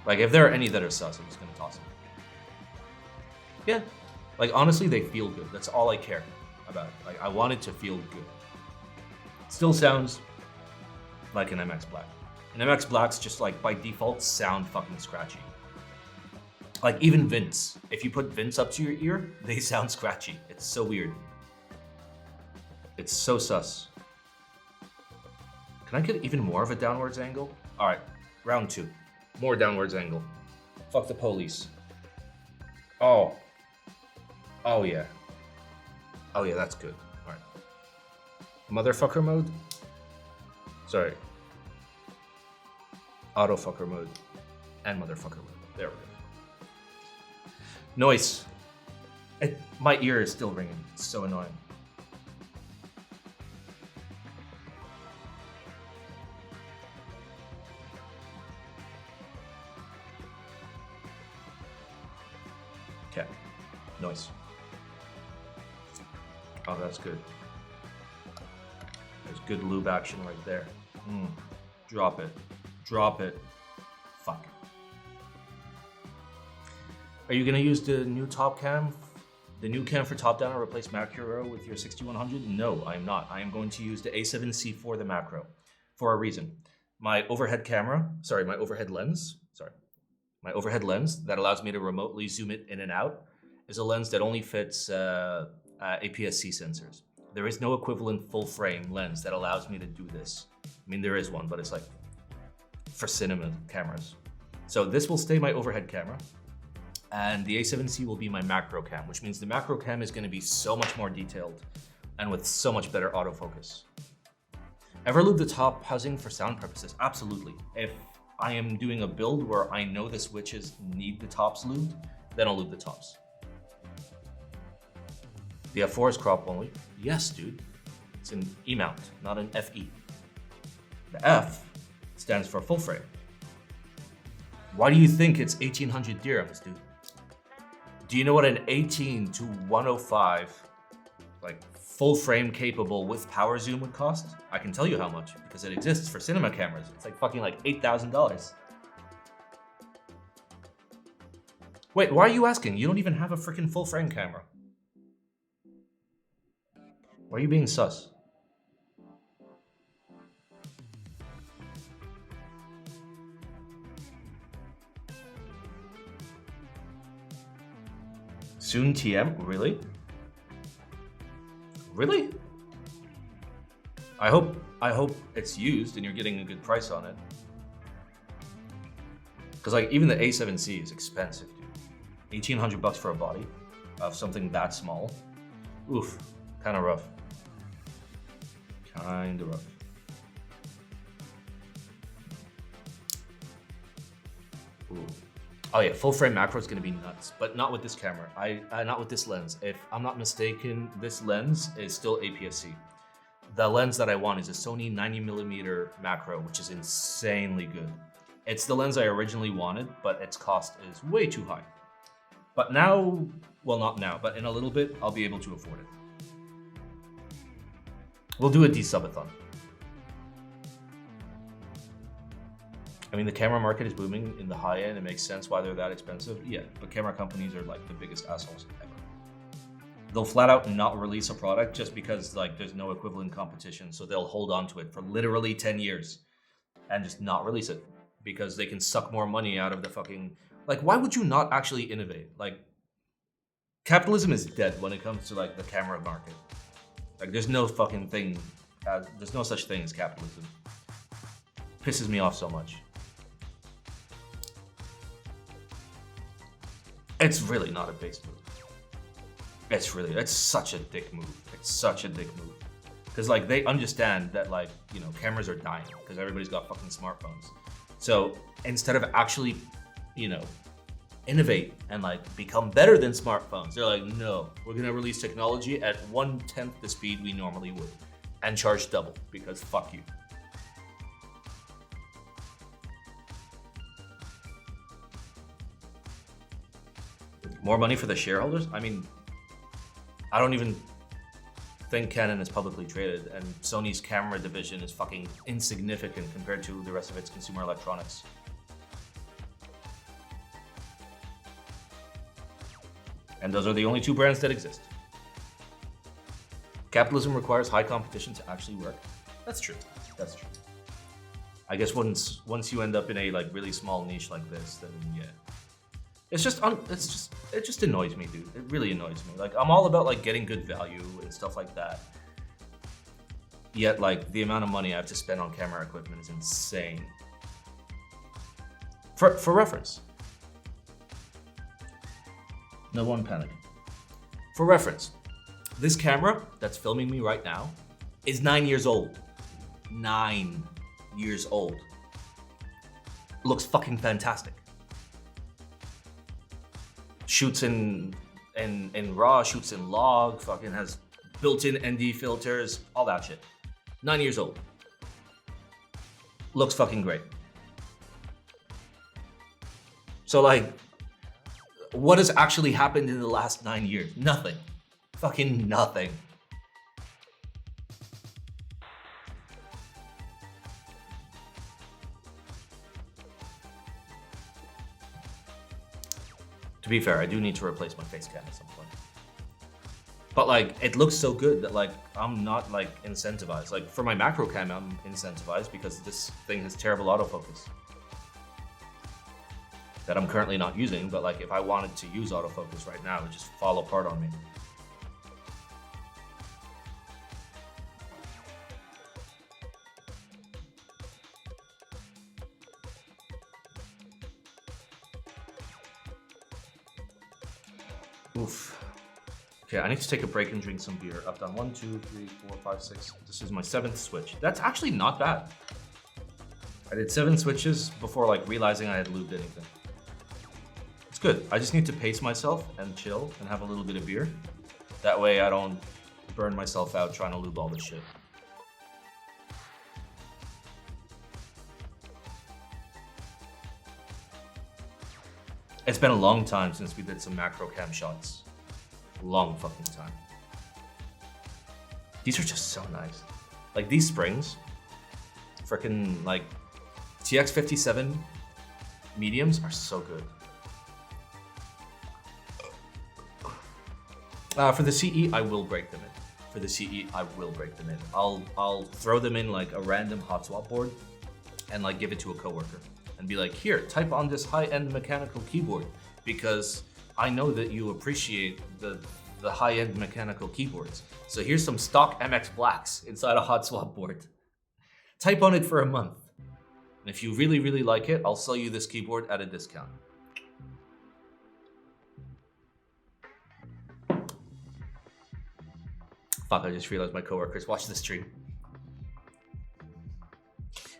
Like, if there are any that are sus, I'm just gonna toss them. Yeah. Like, honestly, they feel good. That's all I care about. Like, I want it to feel good. Still sounds like an MX Black. And MX Blacks just, like, by default, sound fucking scratchy. Like, even Vince. If you put Vince up to your ear, they sound scratchy. It's so weird. It's so sus. Can I get even more of a downwards angle? All right, round 2. More downwards angle. Fuck the police. Oh. Oh, yeah. Oh, yeah, that's good. All right. Motherfucker mode? Sorry. Autofucker mode. And motherfucker mode. There we go. Noise. My ear is still ringing. It's so annoying. Okay. Noise. Oh, that's good. There's good lube action right there. Drop it. Drop it. Fuck. Are you gonna use the new top cam? The new cam for top down and replace macro with your 6100? No, I am not. I am going to use the A7C for the macro for a reason. My overhead lens that allows me to remotely zoom it in and out is a lens that only fits APS-C sensors. There is no equivalent full frame lens that allows me to do this. I mean, there is one, but it's like for cinema cameras. So this will stay my overhead camera, and the A7C will be my macro cam, which means the macro cam is going to be so much more detailed and with so much better autofocus. Ever lube the top housing for sound purposes? Absolutely. If I am doing a build where I know the switches need the tops lubed, then I'll lube the tops. The F4 is crop only. Yes, dude. It's an E mount, not an FE. The F stands for full frame. Why do you think it's 1,800 dirhams, dude? Do you know what an 18 to 105, like full frame capable with power zoom would cost? I can tell you how much, because it exists for cinema cameras. It's like fucking like $8,000. Wait, why are you asking? You don't even have a freaking full frame camera. Why are you being sus? Soon TM? Really? Really? I hope it's used and you're getting a good price on it. Cause like even the A7C is expensive, dude. 1,800 bucks for a body of something that small. Oof, kind of rough. Kind of rough. Ooh. Oh yeah, full frame macro is gonna be nuts, but not with this camera. Not with this lens. If I'm not mistaken, this lens is still APS-C. The lens that I want is a Sony 90mm macro, which is insanely good. It's the lens I originally wanted, but its cost is way too high. But now, well, not now, but in a little bit, I'll be able to afford it. We'll do a desubathon. I mean, the camera market is booming in the high end. It makes sense why they're that expensive. Yeah, but camera companies are like the biggest assholes ever. They'll flat out not release a product just because like there's no equivalent competition. So they'll hold on to it for literally 10 years and just not release it because they can suck more money out of the fucking, like, why would you not actually innovate? Like, capitalism is dead when it comes to like the camera market. Like there's no fucking thing, there's no such thing as capitalism. Pisses me off so much. It's really not a base move. It's such a dick move. It's such a dick move. Because like they understand that like, you know, cameras are dying because everybody's got fucking smartphones. So instead of actually, you know, innovate and like become better than smartphones, they're like, no, we're gonna release technology at 1/10 the speed we normally would and charge double because fuck you. More money for the shareholders? I mean, I don't even think Canon is publicly traded, and Sony's camera division is fucking insignificant compared to the rest of its consumer electronics. And those are the only two brands that exist. Capitalism requires high competition to actually work. That's true. That's true. I guess once you end up in a like really small niche like this, then yeah. It just annoys me, dude. It really annoys me. Like I'm all about like getting good value and stuff like that. Yet like the amount of money I have to spend on camera equipment is insane. For reference. No one panic. For reference, this camera that's filming me right now is 9 years old. 9 years old. Looks fucking fantastic. Shoots in RAW, shoots in log, fucking has built-in ND filters, all that shit. 9 years old. Looks fucking great. So like, what has actually happened in the last 9 years? Nothing. Fucking nothing. To be fair, I do need to replace my face cam at some point. But like, it looks so good that like, I'm not like incentivized. Like for my macro cam, I'm incentivized because this thing has terrible autofocus that I'm currently not using. But like, if I wanted to use autofocus right now, it would just fall apart on me. Oof. Okay, I need to take a break and drink some beer. I've done 1, 2, 3, 4, 5, 6. This is my 7th switch. That's actually not bad. I did 7 switches before like realizing I had lubed anything. It's good. I just need to pace myself and chill and have a little bit of beer. That way I don't burn myself out trying to lube all this shit. It's been a long time since we did some macro cam shots. Long fucking time. These are just so nice. Like these springs, freaking like TX57 mediums are so good. For the CE, I will break them in. for the CE, I will break them in. I'll throw them in like a random hot swap board and like give it to a coworker and be like, here, type on this high-end mechanical keyboard because I know that you appreciate the high-end mechanical keyboards. So here's some stock MX Blacks inside a hot swap board. Type on it for a month. And if you really, really like it, I'll sell you this keyboard at a discount. Fuck, I just realized my coworkers watch the stream.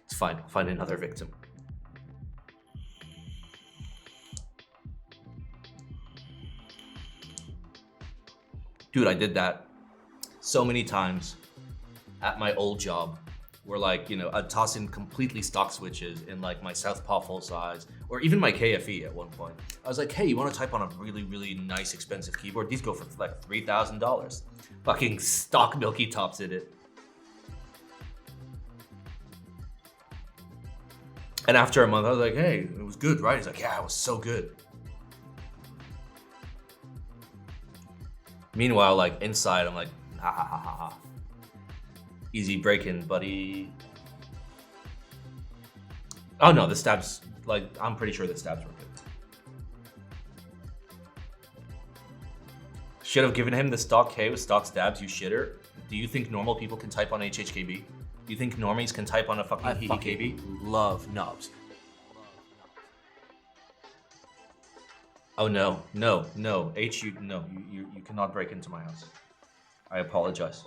It's fine, I'll find another victim. Dude, I did that so many times at my old job where like, you know, I'd toss in completely stock switches in like my Southpaw full size or even my KFE at one point. I was like, hey, you want to type on a really, really nice expensive keyboard? These go for like $3,000. Fucking stock Milky Tops in it. And after a month, I was like, hey, it was good, right? He's like, yeah, it was so good. Meanwhile, like inside, I'm like, ha ha ha ha ha. Easy break-in, buddy. Oh no, the stabs, like, I'm pretty sure the stabs were good. Should have given him the stock K with stock stabs, you shitter. Do you think normal people can type on HHKB? Do you think normies can type on a fucking I HHKB? fucking love nubs. Oh no, no, no, you cannot break into my house. I apologize.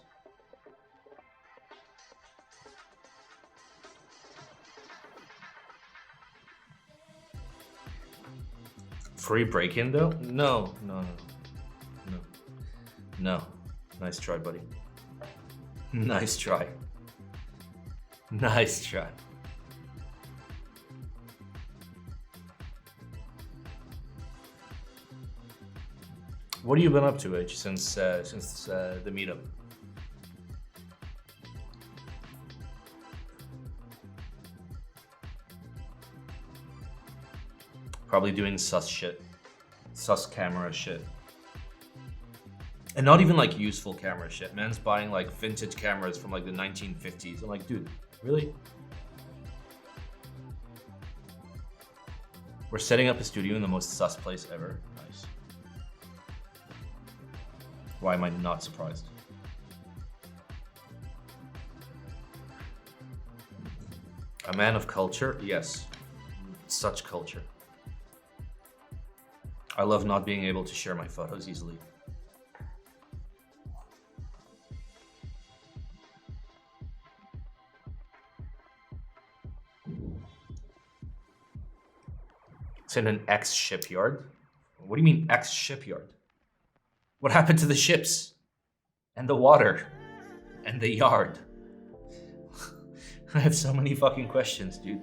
Free break-in though? No. Nice try, buddy. Nice try. Nice try. What have you been up to, H, since the meetup? Probably doing sus shit. Sus camera shit. And not even like useful camera shit. Man's buying like vintage cameras from like the 1950s. I'm like, dude, really? We're setting up a studio in the most sus place ever. Nice. Why am I not surprised? A man of culture? Yes. Such culture. I love not being able to share my photos easily. It's in an ex-shipyard? What do you mean ex-shipyard? What happened to the ships? And the water? And the yard? I have so many fucking questions, dude.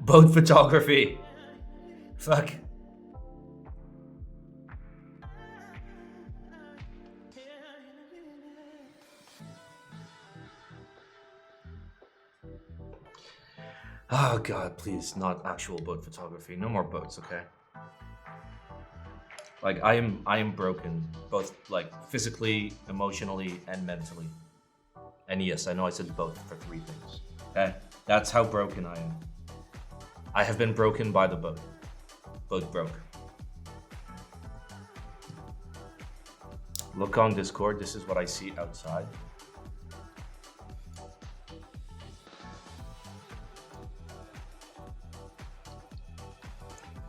Boat photography. Fuck. Oh god, please, not actual boat photography. No more boats, okay? Like I am broken, both like physically, emotionally, and mentally. And yes, I know I said both for 3 things. Okay? That's how broken I am. I have been broken by the boat. Boat broke. Look on Discord, this is what I see outside.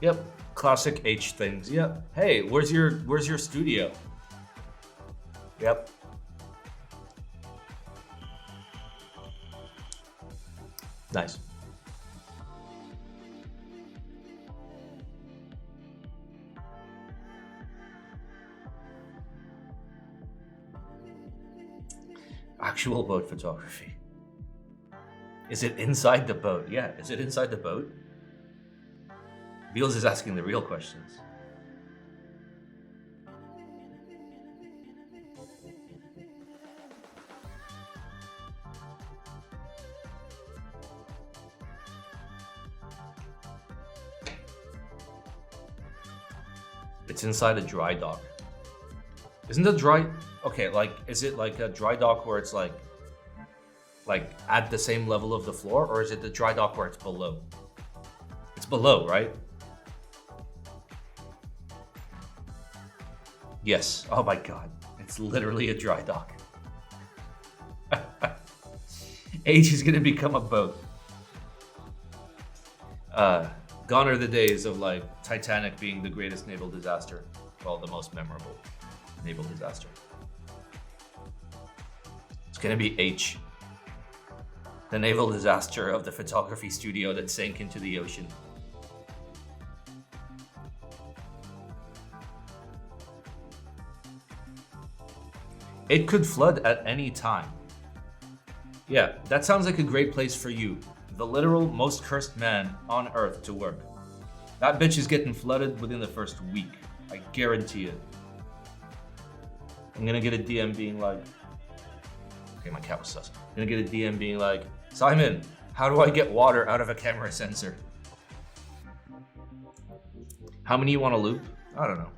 Yep, classic H things. Yep. Hey, where's your studio? Yep. Nice. Actual boat photography. Is it inside the boat? Yeah, is it inside the boat? Beals is asking the real questions. It's inside a dry dock. Isn't the dry... Okay, like, is it like a dry dock where it's like at the same level of the floor, or is it the dry dock where it's below? It's below, right? Yes. Oh my god. It's literally a dry dock. H is gonna become a boat. Gone are the days of like Titanic being the greatest naval disaster. Well, the most memorable naval disaster. It's gonna be H. The naval disaster of the photography studio that sank into the ocean. It could flood at any time. Yeah, that sounds like a great place for you, the literal most cursed man on earth, to work. That bitch is getting flooded within the first week. I guarantee it. I'm gonna get a DM being like... Okay, my cat was sus. I'm gonna get a DM being like, Simon, how do I get water out of a camera sensor? How many you want to loop? I don't know.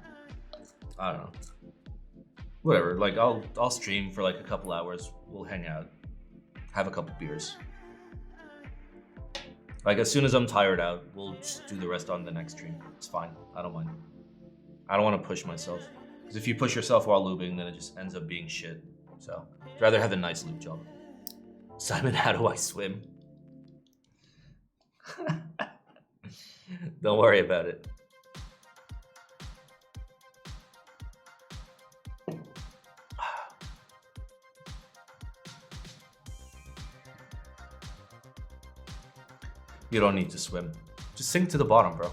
Whatever, like I'll stream for like a couple hours. We'll hang out, have a couple beers. Like as soon as I'm tired out, we'll just do the rest on the next stream. It's fine. I don't mind. I don't want to push myself. Because if you push yourself while looping, then it just ends up being shit. So I'd rather have a nice loop job. Simon, how do I swim? Don't worry about it. You don't need to swim. Just sink to the bottom, bro.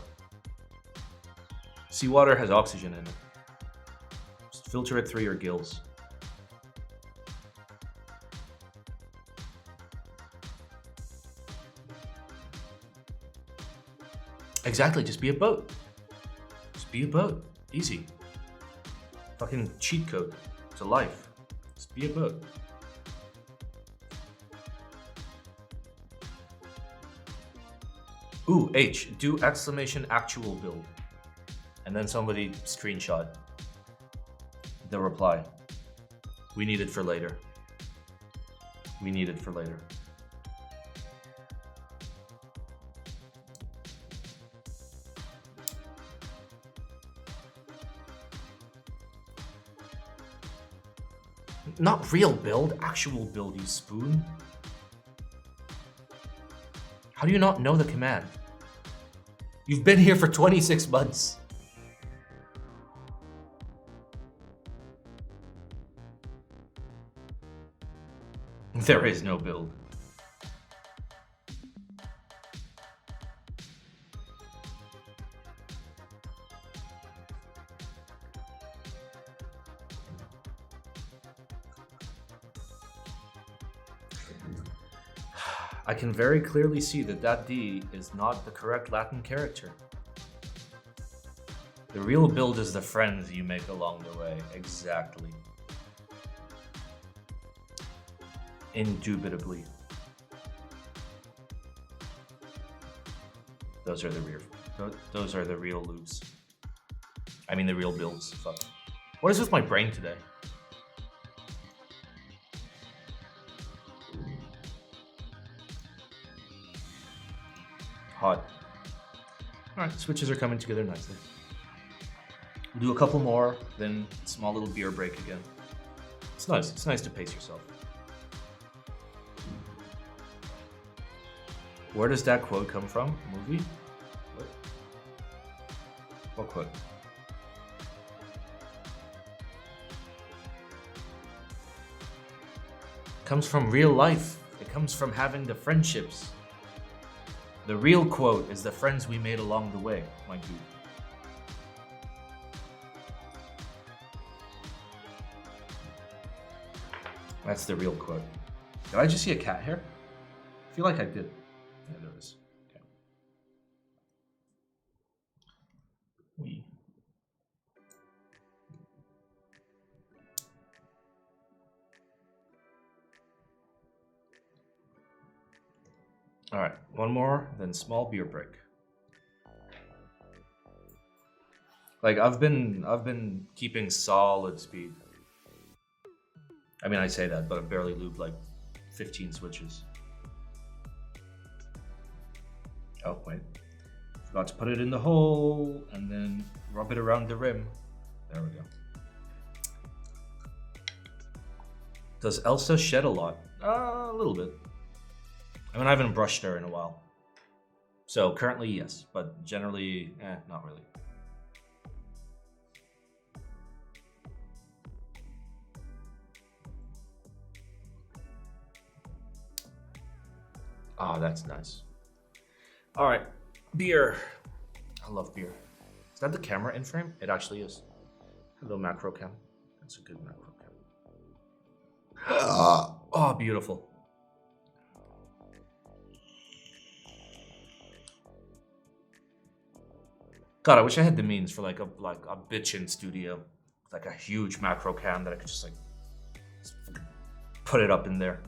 Seawater has oxygen in it. Just filter it through your gills. Exactly, just be a boat. Just be a boat. Easy. Fucking cheat code to life. Just be a boat. Ooh, H, do exclamation actual build. And then somebody screenshot the reply. We need it for later. We need it for later. Not real build, actual build, you spoon. How do you not know the command? You've been here for 26 months. There is no build. I can very clearly see that that D is not the correct Latin character. The real build is the friends you make along the way. Exactly. Indubitably. Those are the real loops. I mean the real builds. Fuck. What is with my brain today? Hot. Alright, switches are coming together nicely. We'll do a couple more, then small little beer break again. It's nice. It's nice to pace yourself. Where does that quote come from? Movie? What quote? Comes from real life. It comes from having the friendships. The real quote is the friends we made along the way, my dude. That's the real quote. Did I just see a cat here? I feel like I did. Yeah, there is. Okay. We. All right, one more, then small beer break. Like I've been keeping solid speed. I mean, I say that, but I've barely lubed like 15 switches. Oh, wait. Forgot to put it in the hole and then rub it around the rim. There we go. Does Elsa shed a lot? A little bit. I mean, I haven't brushed her in a while. So currently, yes, but generally, not really. Oh, that's nice. All right, beer. I love beer. Is that the camera in frame? It actually is. Hello, macro cam. That's a good macro cam. Oh, beautiful. God, I wish I had the means for like a bitchin' studio, like a huge macro cam that I could just put it up in there.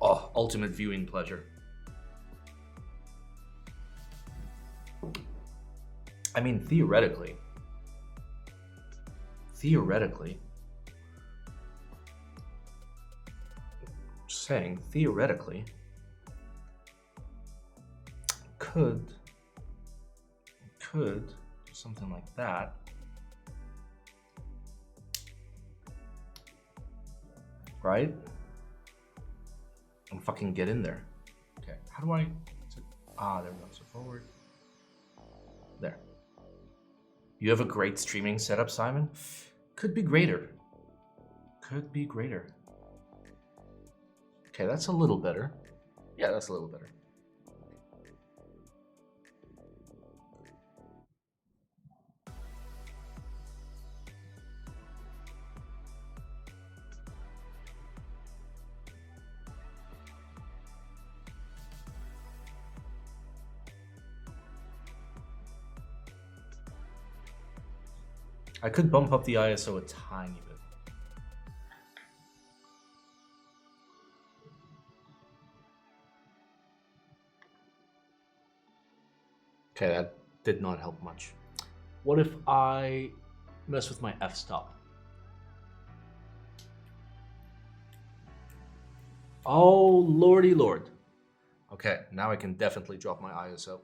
Oh, ultimate viewing pleasure. I mean, theoretically, just saying, theoretically, could do something like that. Right? And fucking get in there. Okay, how do I... there we go, so forward. There. You have a great streaming setup, Simon? Could be greater. Could be greater. Okay, that's a little better. Yeah, that's a little better. I could bump up the ISO a tiny bit. Okay, that did not help much. What if I mess with my f-stop? Oh, lordy lord. Okay, now I can definitely drop my ISO.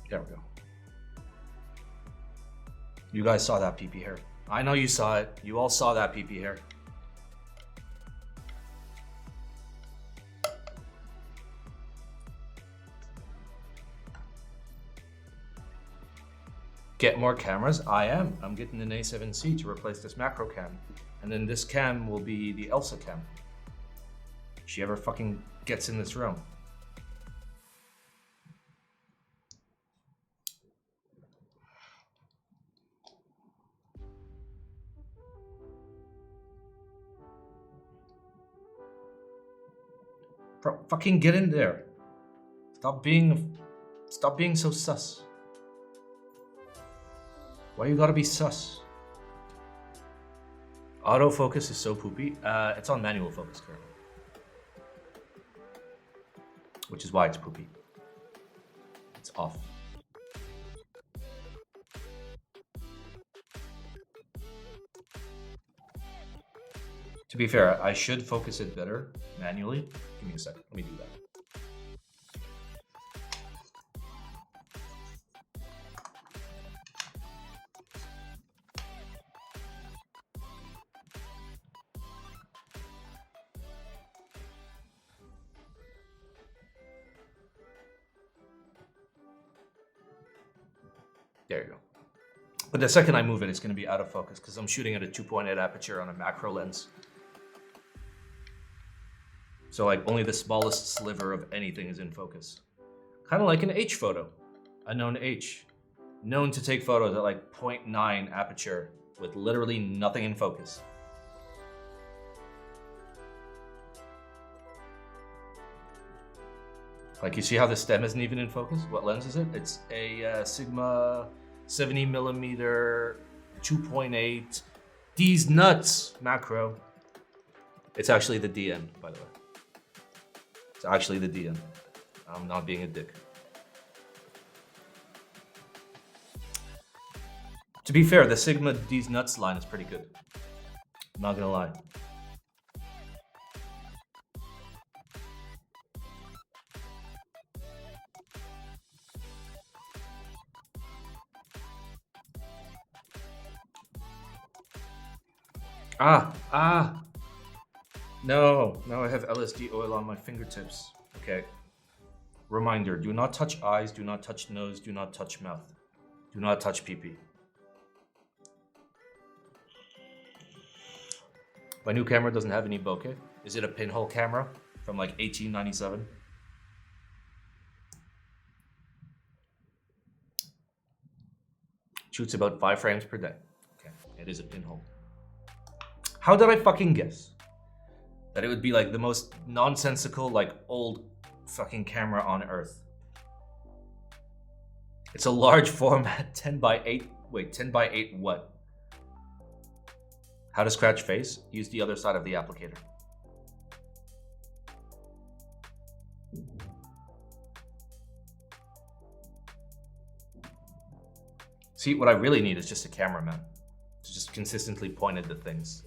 There we go. You guys saw that PP hair. I know you saw it. You all saw that PP hair. Get more cameras? I am. I'm getting an A7C to replace this macro cam. And then this cam will be the Elsa cam. If she ever fucking gets in this room. Bro, fucking get in there. Stop being so sus. Why you gotta be sus? Autofocus is so poopy. It's on manual focus currently. Which is why it's poopy. It's off. To be fair, I should focus it better manually. Give me a second. Let me do that. There you go. But the second I move it, it's going to be out of focus because I'm shooting at a 2.8 aperture on a macro lens. So like only the smallest sliver of anything is in focus. Kind of like an H photo, a known H. Known to take photos at like 0.9 aperture with literally nothing in focus. Like you see how the stem isn't even in focus? What lens is it? It's a Sigma 70mm 2.8 D's nuts macro. It's actually the DN, by the way. It's actually the DN. I'm not being a dick. To be fair, the Sigma These Nuts line is pretty good. I'm not gonna lie. Ah! No, now I have LSD oil on my fingertips. Okay. Reminder, do not touch eyes, do not touch nose, do not touch mouth. Do not touch pee-pee. My new camera doesn't have any bokeh. Is it a pinhole camera from like 1897? Shoots about 5 frames per day. Okay, it is a pinhole. How did I fucking guess that it would be like the most nonsensical, like old fucking camera on earth? It's a large format, 10 by 8. Wait, 10 by 8 what? How to scratch face? Use the other side of the applicator. See, what I really need is just a cameraman to just consistently point at the things.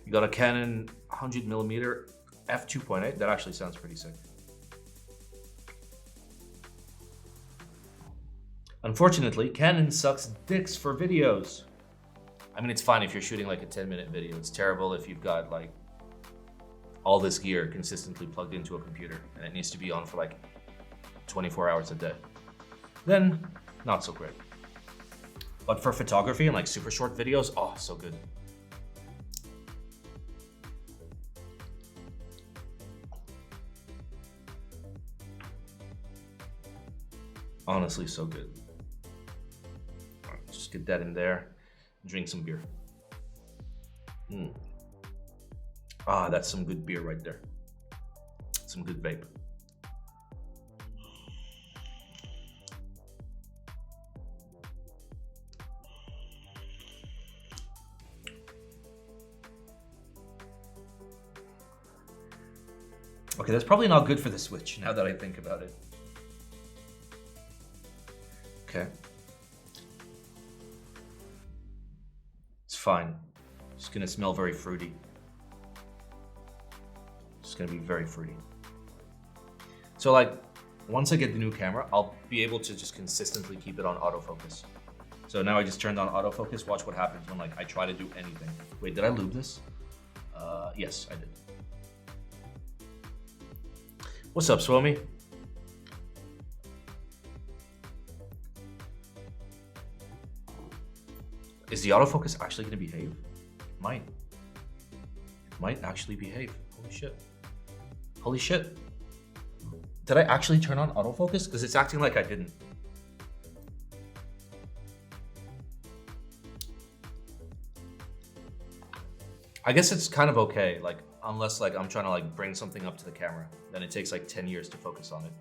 You got a Canon 100mm f2.8. That actually sounds pretty sick. Unfortunately, Canon sucks dicks for videos. I mean, it's fine if you're shooting like a 10-minute video. It's terrible if you've got like all this gear consistently plugged into a computer and it needs to be on for like 24 hours a day. Then, not so great. But for photography and like super short videos, oh, so good. Honestly, so good. Just get that in there, drink some beer. Ah, that's some good beer right there. Some good vape. Okay, that's probably not good for the Switch now that I think about it. Okay. It's fine. It's gonna smell very fruity. It's gonna be very fruity. So like, once I get the new camera, I'll be able to just consistently keep it on autofocus. So now I just turned on autofocus. Watch what happens when like I try to do anything. Wait, did I lube this? Yes, I did. What's up, Swami? Is the autofocus actually going to behave? It might. It might actually behave. Holy shit. Holy shit. Did I actually turn on autofocus? Because it's acting like I didn't. I guess it's kind of okay, like, unless like I'm trying to like bring something up to the camera, then it takes like 10 years to focus on it.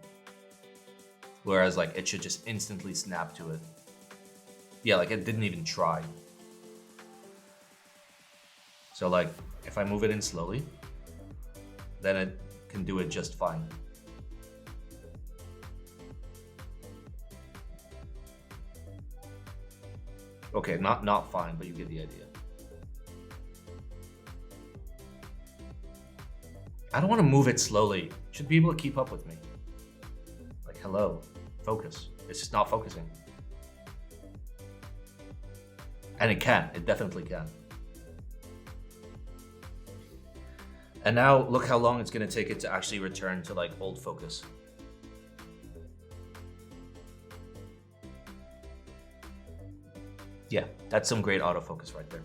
Whereas like it should just instantly snap to it. Yeah, like it didn't even try. So like, if I move it in slowly, then it can do it just fine. Okay, not fine, but you get the idea. I don't want to move it slowly. It should be able to keep up with me. Like, hello, focus. It's just not focusing. And it can, it definitely can. And now look how long it's gonna take it to actually return to like old focus. Yeah, that's some great autofocus right there.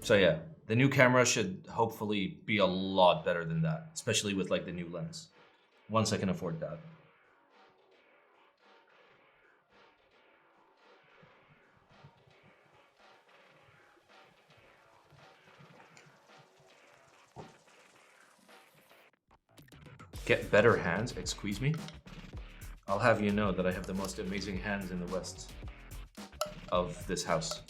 So yeah, the new camera should hopefully be a lot better than that, especially with like the new lens, once I can afford that. Get better hands, excuse me? I'll have you know that I have the most amazing hands in the West of this house.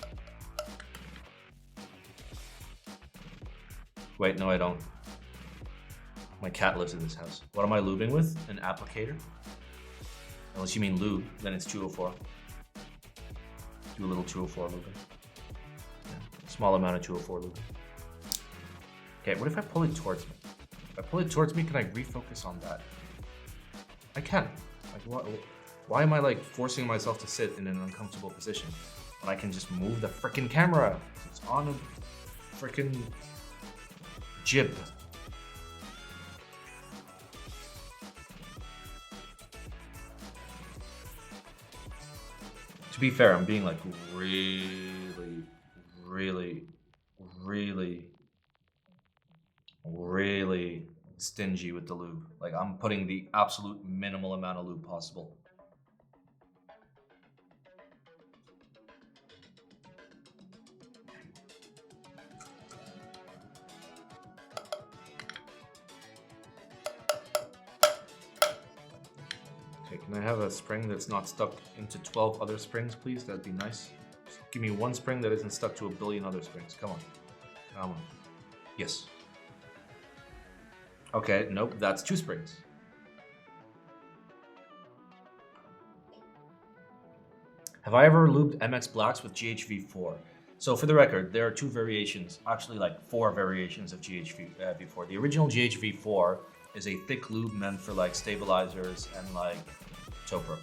Wait, no I don't. My cat lives in this house. What am I lubing with? An applicator? Unless you mean lube, then it's 204. Do a little 204 lubing. Yeah, small amount of 204 lubing. Okay, what if I pull it towards me? If I pull it towards me, can I refocus on that? I can. Like, why am I like forcing myself to sit in an uncomfortable position when I can just move the frickin' camera? It's on a frickin' jib. To be fair, I'm being like really stingy with the lube. Like, I'm putting the absolute minimal amount of lube possible. Okay, can I have a spring that's not stuck into 12 other springs, please? That'd be nice. Just give me one spring that isn't stuck to a billion other springs. Come on. Come on. Yes. Okay, nope, that's 2 springs. Have I ever lubed MX Blacks with GHV4? So for the record, there are 2 variations, actually like 4 variations of GHV4. The original GHV4 is a thick lube meant for like stabilizers and like Topra.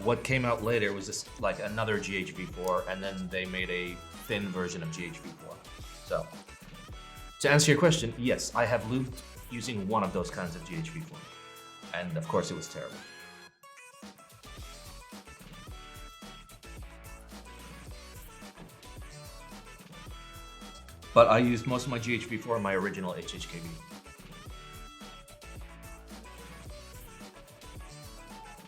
What came out later was this like another GHV4, and then they made a thin version of GHV4. So to answer your question, yes, I have lubed using one of those kinds of GHV4, and of course it was terrible. But I used most of my GHV4 in my original HHKV.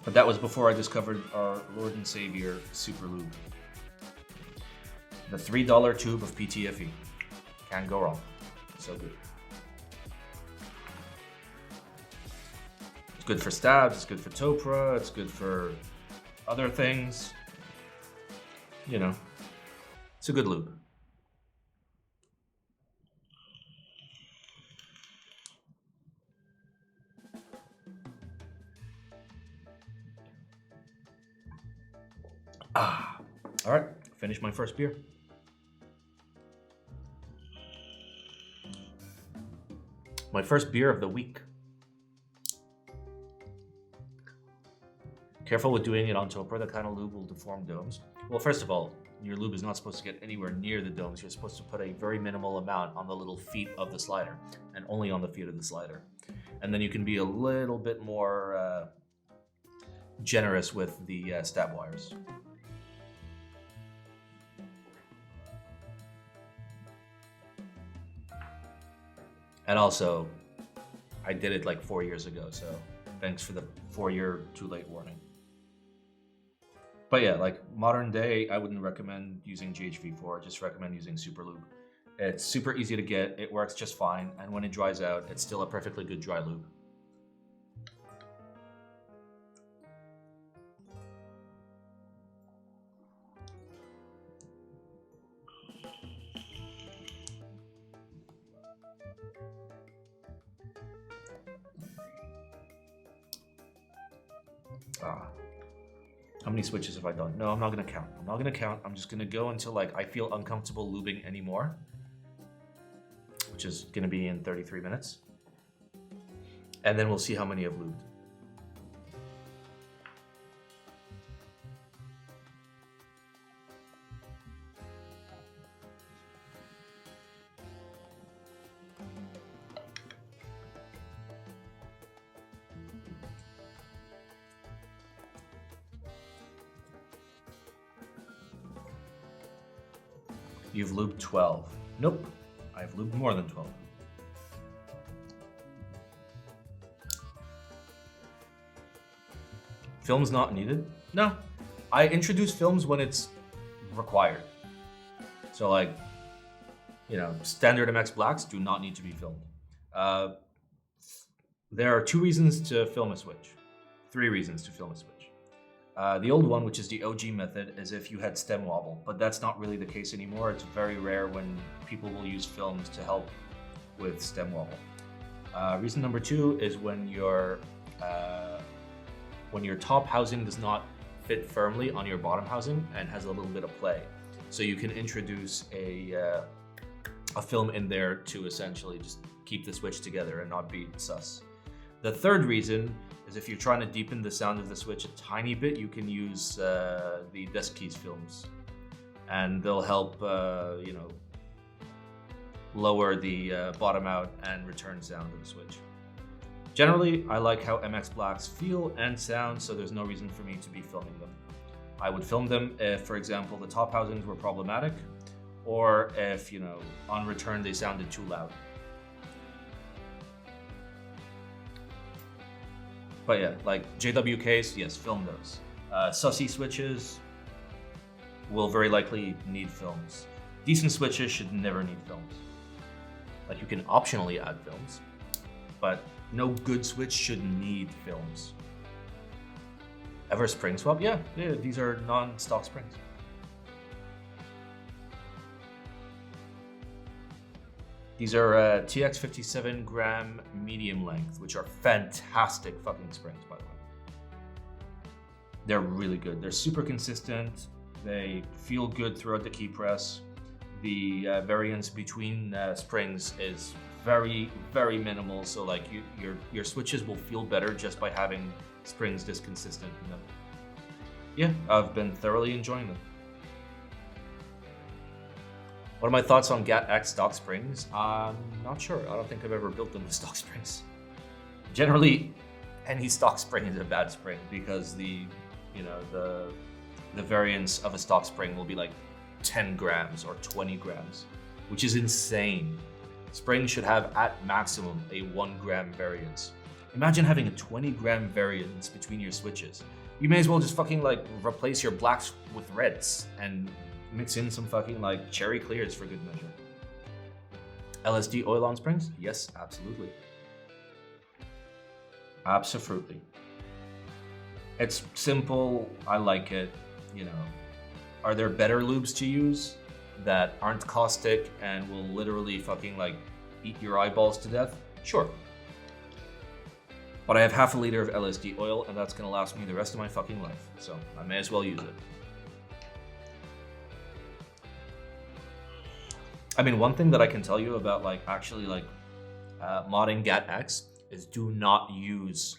But that was before I discovered our Lord and Savior Super Lube. The $3 tube of PTFE. Can't go wrong. So good. It's good for stabs, it's good for Topra, it's good for other things. You know, it's a good lube. All right, finished my first beer. My first beer of the week. Careful with doing it on Topra, that kind of lube will deform domes. Well, first of all, your lube is not supposed to get anywhere near the domes. You're supposed to put a very minimal amount on the little feet of the slider, and only on the feet of the slider. And then you can be a little bit more generous with the stab wires. And also, I did it like 4 years ago, so thanks for the 4-year too late warning. But yeah, like modern day, I wouldn't recommend using GHV4, just recommend using Super Lube. It's super easy to get, it works just fine, and when it dries out, it's still a perfectly good dry lube. How many switches have I done? No, I'm not gonna count. I'm not gonna count. I'm just gonna go until like I feel uncomfortable lubing anymore, which is gonna be in 33 minutes. And then we'll see how many I've lubed. You've lubed 12. Nope, I've lubed more than 12. Films not needed? No, I introduce films when it's required. So like, you know, standard MX Blacks do not need to be filmed. There are 2 reasons to film a switch. 3 reasons to film a switch. The old one, which is the OG method, is if you had stem wobble, but that's not really the case anymore. It's very rare when people will use films to help with stem wobble. Reason number 2 is when your top housing does not fit firmly on your bottom housing and has a little bit of play. So you can introduce a film in there to essentially just keep the switch together and not be sus. The third reason is if you're trying to deepen the sound of the switch a tiny bit, you can use the desk keys films, and they'll help lower the bottom out and return sound of the switch. Generally, I like how MX Blacks feel and sound, so there's no reason for me to be filming them. I would film them if, for example, the top housings were problematic, or if, on return they sounded too loud. But yeah, like JWKs, yes, film those. Sussy switches will very likely need films. Decent switches should never need films. Like, you can optionally add films, but no good switch should need films. Ever spring swap? Yeah, these are non-stock springs. These are TX 57 gram medium length, which are fantastic fucking springs, by the way. They're really good. They're super consistent. They feel good throughout the key press. The variance between springs is very, very minimal. So like your switches will feel better just by having springs this consistent in them. Yeah, I've been thoroughly enjoying them. What are my thoughts on GAT-X stock springs? I'm not sure. I don't think I've ever built them with stock springs. Generally, any stock spring is a bad spring because the variance of a stock spring will be like 10 grams or 20 grams, which is insane. Springs should have at maximum a 1 gram variance. Imagine having a 20 gram variance between your switches. You may as well just fucking like replace your blacks with reds and mix in some fucking like cherry clears for good measure. LSD oil on springs? Yes, absolutely. Absolutely. It's simple. I like it. Are there better lubes to use that aren't caustic and will literally fucking like eat your eyeballs to death? Sure. But I have half a liter of LSD oil and that's gonna last me the rest of my fucking life. So I may as well use it. I mean, one thing that I can tell you about modding GAT-X is do not use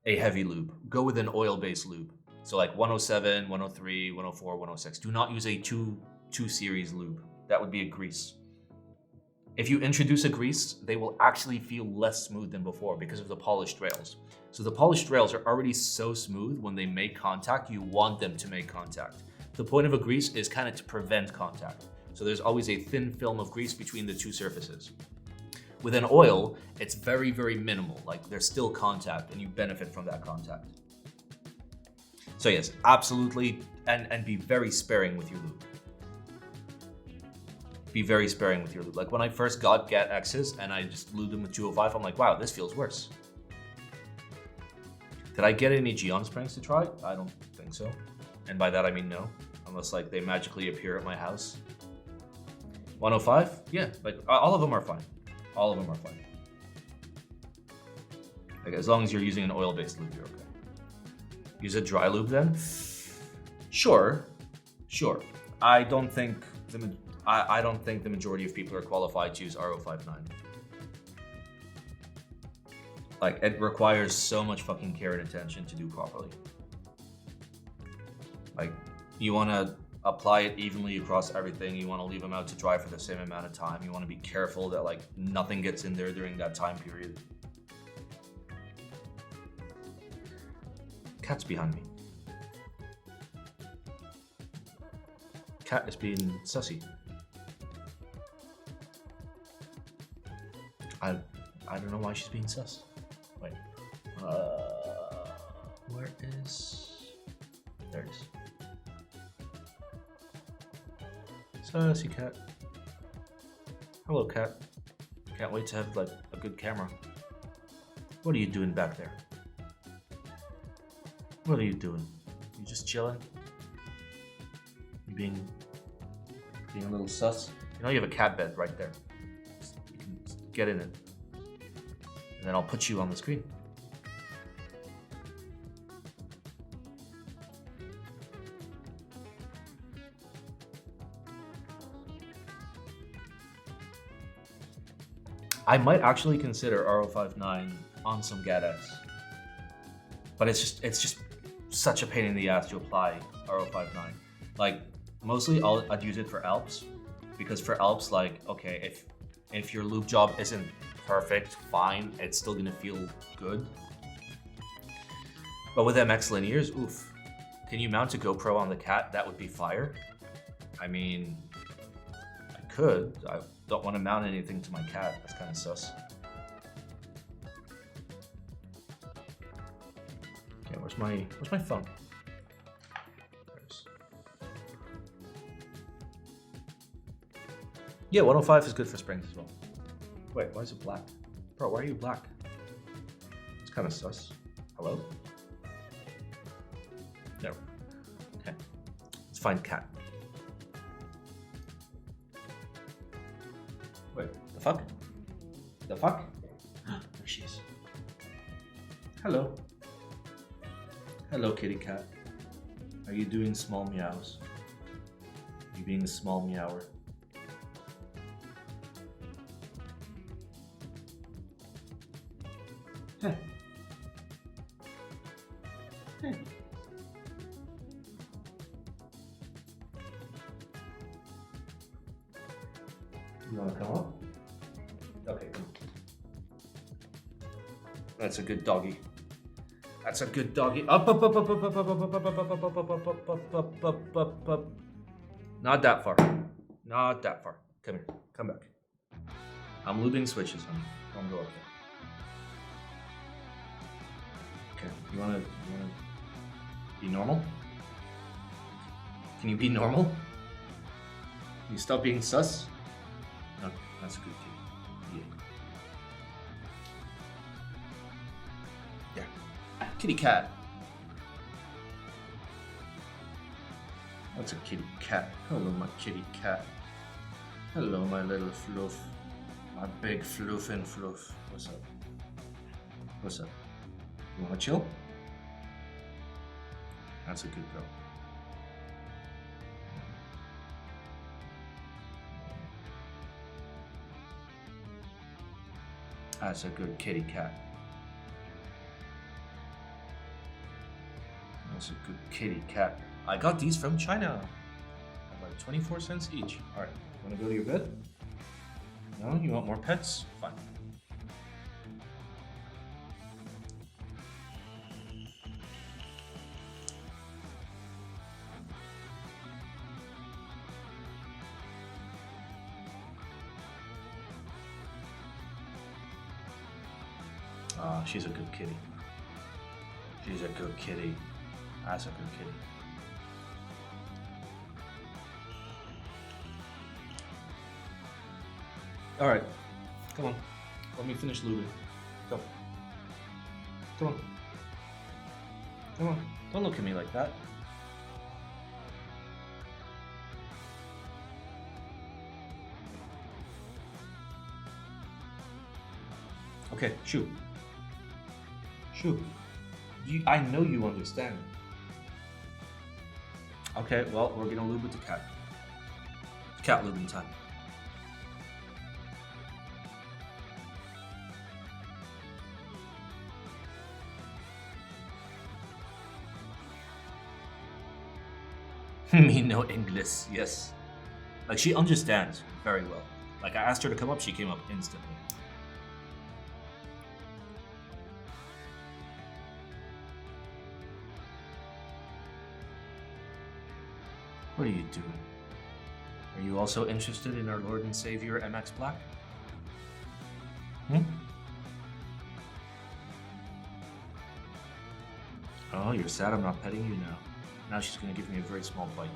a heavy lube. Go with an oil-based lube. So like 107, 103, 104, 106. Do not use a 2 series lube. That would be a grease. If you introduce a grease, they will actually feel less smooth than before because of the polished rails. So the polished rails are already so smooth when they make contact, you want them to make contact. The point of a grease is kind of to prevent contact. So there's always a thin film of grease between the two surfaces. With an oil, it's very, very minimal. Like there's still contact and you benefit from that contact. So yes, absolutely, and be very sparing with your lube. Be very sparing with your lube. Like when I first got GAT-X's and I just lubed them with 205, I'm like, wow, this feels worse. Did I get any Geon springs to try? I don't think so. And by that I mean no, unless like they magically appear at my house. 105? Yeah, like all of them are fine. All of them are fine. Like as long as you're using an oil-based lube, you're okay. Use a dry lube then? Sure. I don't think the majority of people are qualified to use R059. Like it requires so much fucking care and attention to do properly. Like you want to apply it evenly across everything. You want to leave them out to dry for the same amount of time. You want to be careful that like nothing gets in there during that time period. Cat's behind me. Cat is being sussy. I don't know why she's being sus. Wait. Where is... There it is. Sussy cat. Hello, cat. Can't wait to have like a good camera. What are you doing back there? What are you doing? You just chilling? You being a little sus? You know you have a cat bed right there. You can get in it. And then I'll put you on the screen. I might actually consider R059 on some GADS. But it's just such a pain in the ass to apply R059. Like, mostly I'd use it for Alps, because for Alps, like, okay, if your loop job isn't perfect, fine, it's still gonna feel good. But with MX linears, oof. Can you mount a GoPro on the cat? That would be fire. I mean, I could. I don't want to mount anything to my cat. That's kind of sus. Okay, where's my phone? Yeah, 105 is good for springs as well. Wait, why is it black? Bro, why are you black? It's kind of sus. Hello? No. Okay. Let's find cat. Wait, the fuck? The fuck? There she is. Hello. Hello, kitty cat. Are you doing small meows? Are you being a small meower? Hey. Hey. You want to come up? Okay, come on. That's a good doggy. That's a good doggy. Up, up, up, up, up, up, up, up, up, up, up, up, up, up, up, up, up, up, up. Not that far. Not that far. Come here. Come back. I'm looping switches, honey. Don't go up there. Okay. You wanna be normal? Can you be normal? Can you stop being sus? No, that's a good kid. Yeah. Yeah. Kitty cat. That's a kitty cat. Hello, my kitty cat. Hello, my little fluff. My big fluffin' fluff. What's up? What's up? You wanna chill? That's a good girl. That's a good kitty cat. That's a good kitty cat. I got these from China. They're like 24 cents each. Alright, wanna go to your bed? No? You want more pets? Fine. She's a good kitty. She's a good kitty. That's a good kitty. All right, come on. Let me finish lubing. Go. Come on. Come on. Don't look at me like that. Okay, shoot. Shoot. I know you understand. Okay, well, we're gonna lube with the cat. Cat lubing time. Me no English, yes. Like, she understands very well. Like, I asked her to come up, she came up instantly. What are you doing? Are you also interested in our Lord and Savior MX Black? Oh, you're sad I'm not petting you now. Now she's gonna give me a very small bite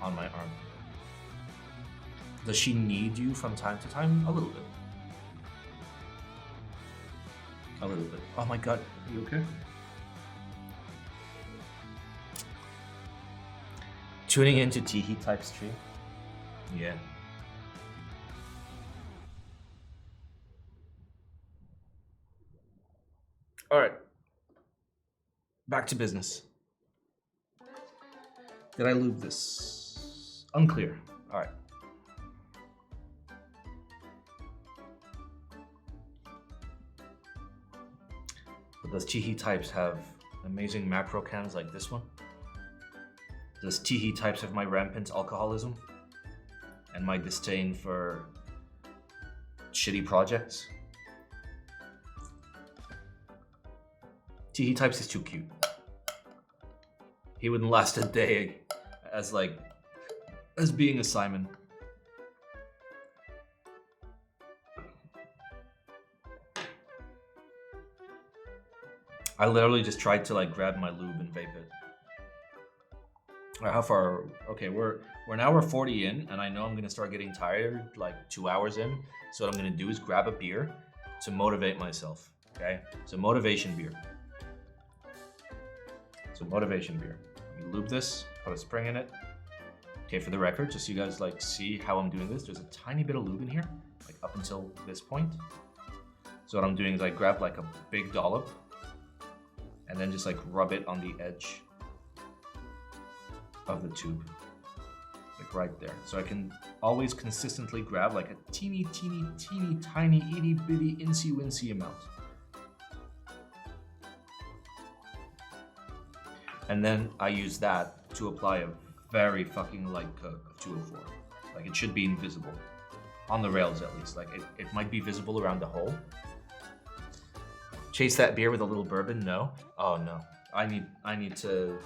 on my arm. Does she need you from time to time? A little bit. A little bit. Oh my god, are you okay? Tuning into Teehee type stream? Yeah. All right. Back to business. Did I lube this? Unclear. All right. But does Teehee types have amazing macro cans like this one? Does Teehee types have my rampant alcoholism and my disdain for shitty projects? Teehee types is too cute. He wouldn't last a day as being a Simon. I literally just tried to like grab my lube and vape it. All right, how far? Okay, we're an hour 40 in, and I know I'm gonna start getting tired like 2 hours in. So what I'm gonna do is grab a beer to motivate myself. Okay, so motivation beer. So motivation beer. You lube this, put a spring in it. Okay, for the record, just so you guys like see how I'm doing this, there's a tiny bit of lube in here, like up until this point. So what I'm doing is I grab like a big dollop and then just like rub it on the edge of the tube, like right there. So I can always consistently grab like a teeny, tiny, itty bitty, insy wincy amount. And then I use that to apply a very fucking light coat of 204. Like it should be invisible. On the rails at least. Like it might be visible around the hole. Chase that beer with a little bourbon? No. Oh no. I need to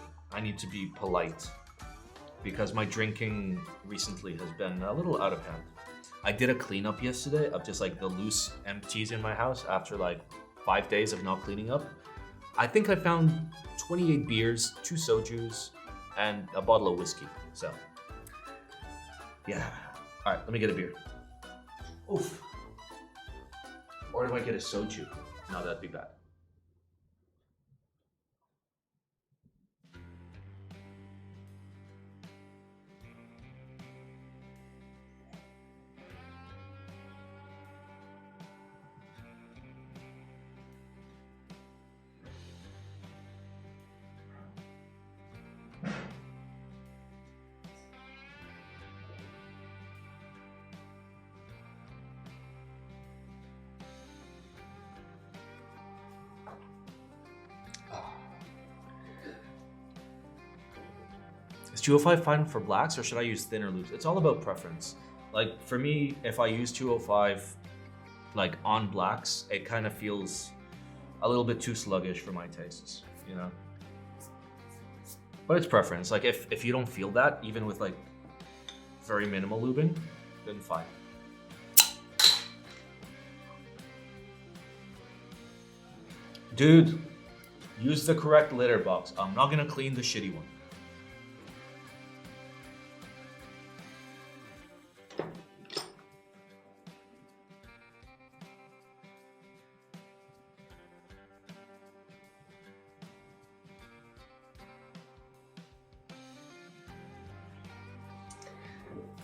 be polite. Because my drinking recently has been a little out of hand. I did a cleanup yesterday of just like the loose empties in my house after like 5 days of not cleaning up. I think I found 28 beers, 2 sojus, and a bottle of whiskey. So, yeah. All right, let me get a beer. Oof. Or do I get a soju? No, that'd be bad. Is 205 fine for blacks or should I use thinner lubes? It's all about preference. Like for me, if I use 205 like on blacks, it kind of feels a little bit too sluggish for my tastes, you know? But it's preference. Like if you don't feel that, even with like very minimal lubing, then fine. Dude, use the correct litter box. I'm not gonna clean the shitty one.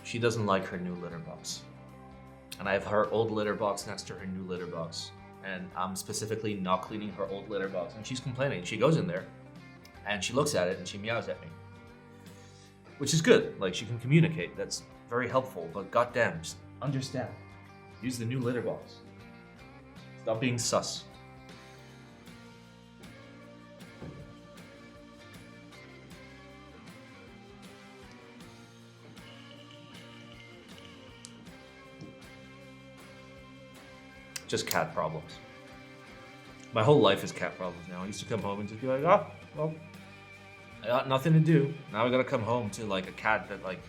She doesn't like her new litter box. And I have her old litter box next to her new litter box. And I'm specifically not cleaning her old litter box. And she's complaining. She goes in there and she looks at it and she meows at me. Which is good. Like, she can communicate. That's very helpful. But goddamn, just understand. Use the new litter box. Stop being sus. Just cat problems. My whole life is cat problems now. I used to come home and just be like, oh, well, I got nothing to do. Now I gotta come home to like a cat that like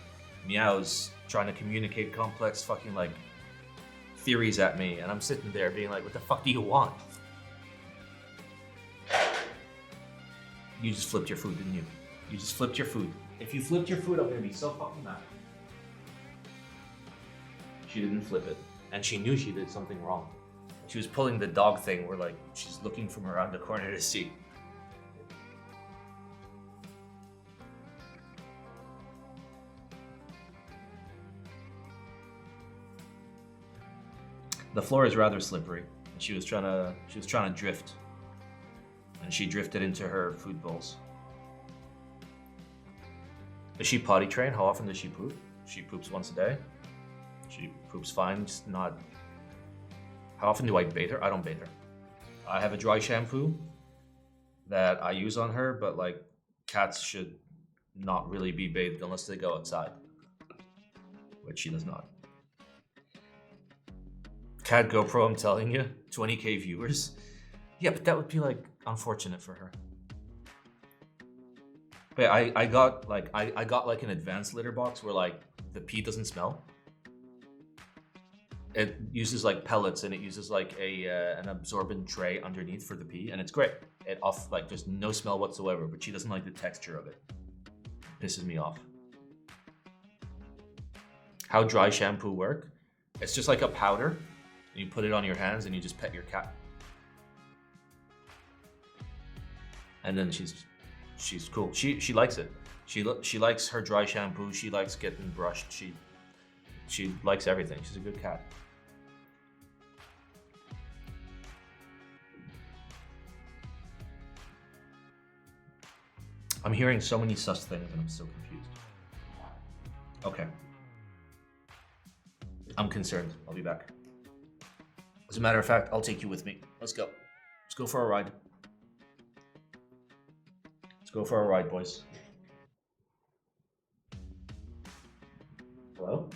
meows, trying to communicate complex fucking like theories at me. And I'm sitting there being like, what the fuck do you want? You just flipped your food, didn't you? You just flipped your food. If you flipped your food, I'm gonna be so fucking mad. She didn't flip it. And she knew she did something wrong. She was pulling the dog thing where like she's looking from around the corner to see. The floor is rather slippery. She was trying to drift. and she drifted into her food bowls. Is she potty trained? How often does she poop? She poops once a day. She poops fine, just not... How often do I bathe her? I don't bathe her. I have a dry shampoo that I use on her, but like cats should not really be bathed unless they go outside, which she does not. Cat GoPro, I'm telling you, 20k viewers. Yeah, but that would be like unfortunate for her. But I got like an advanced litter box where like the pee doesn't smell. It uses like pellets and it uses like an absorbent tray underneath for the pee, and it's great. It off like there's no smell whatsoever, but she doesn't like the texture of it. Pisses me off. How dry shampoo work? It's just like a powder, and you put it on your hands and you just pet your cat. And then she's cool. She likes it. She likes her dry shampoo. She likes getting brushed. She likes everything. She's a good cat. I'm hearing so many sus things and I'm so confused. Okay. I'm concerned. I'll be back. As a matter of fact, I'll take you with me. Let's go. Let's go for a ride. Let's go for a ride, boys. Hello?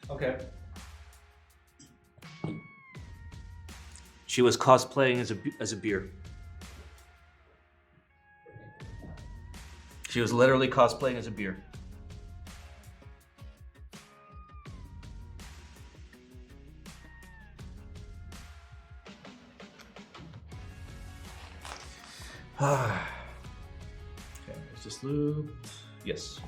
Okay. She was cosplaying as a beer. She was literally cosplaying as a beer. Okay, is this lubed? Yes.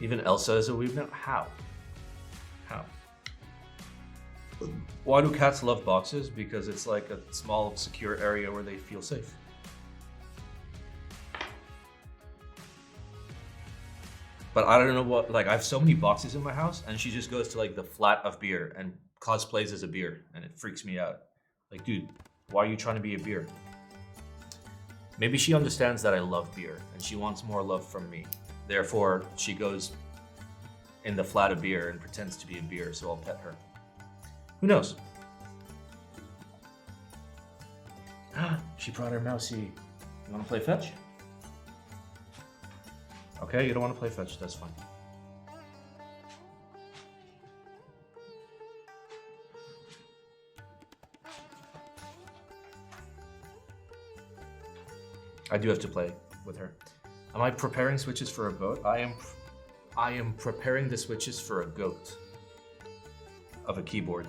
Even Elsa is a weeb now? How? How? Why do cats love boxes? Because it's like a small, secure area where they feel safe. But I don't know what, like I have so many boxes in my house and she just goes to like the flat of beer and cosplays as a beer and it freaks me out. Like, dude, why are you trying to be a beer? Maybe she understands that I love beer and she wants more love from me. Therefore, she goes in the flat of beer and pretends to be a beer, so I'll pet her. Who knows? She brought her mousey. You want to play fetch? Okay, you don't want to play fetch, that's fine. I do have to play with her. Am I preparing switches for a boat? I am preparing the switches for a goat of a keyboard.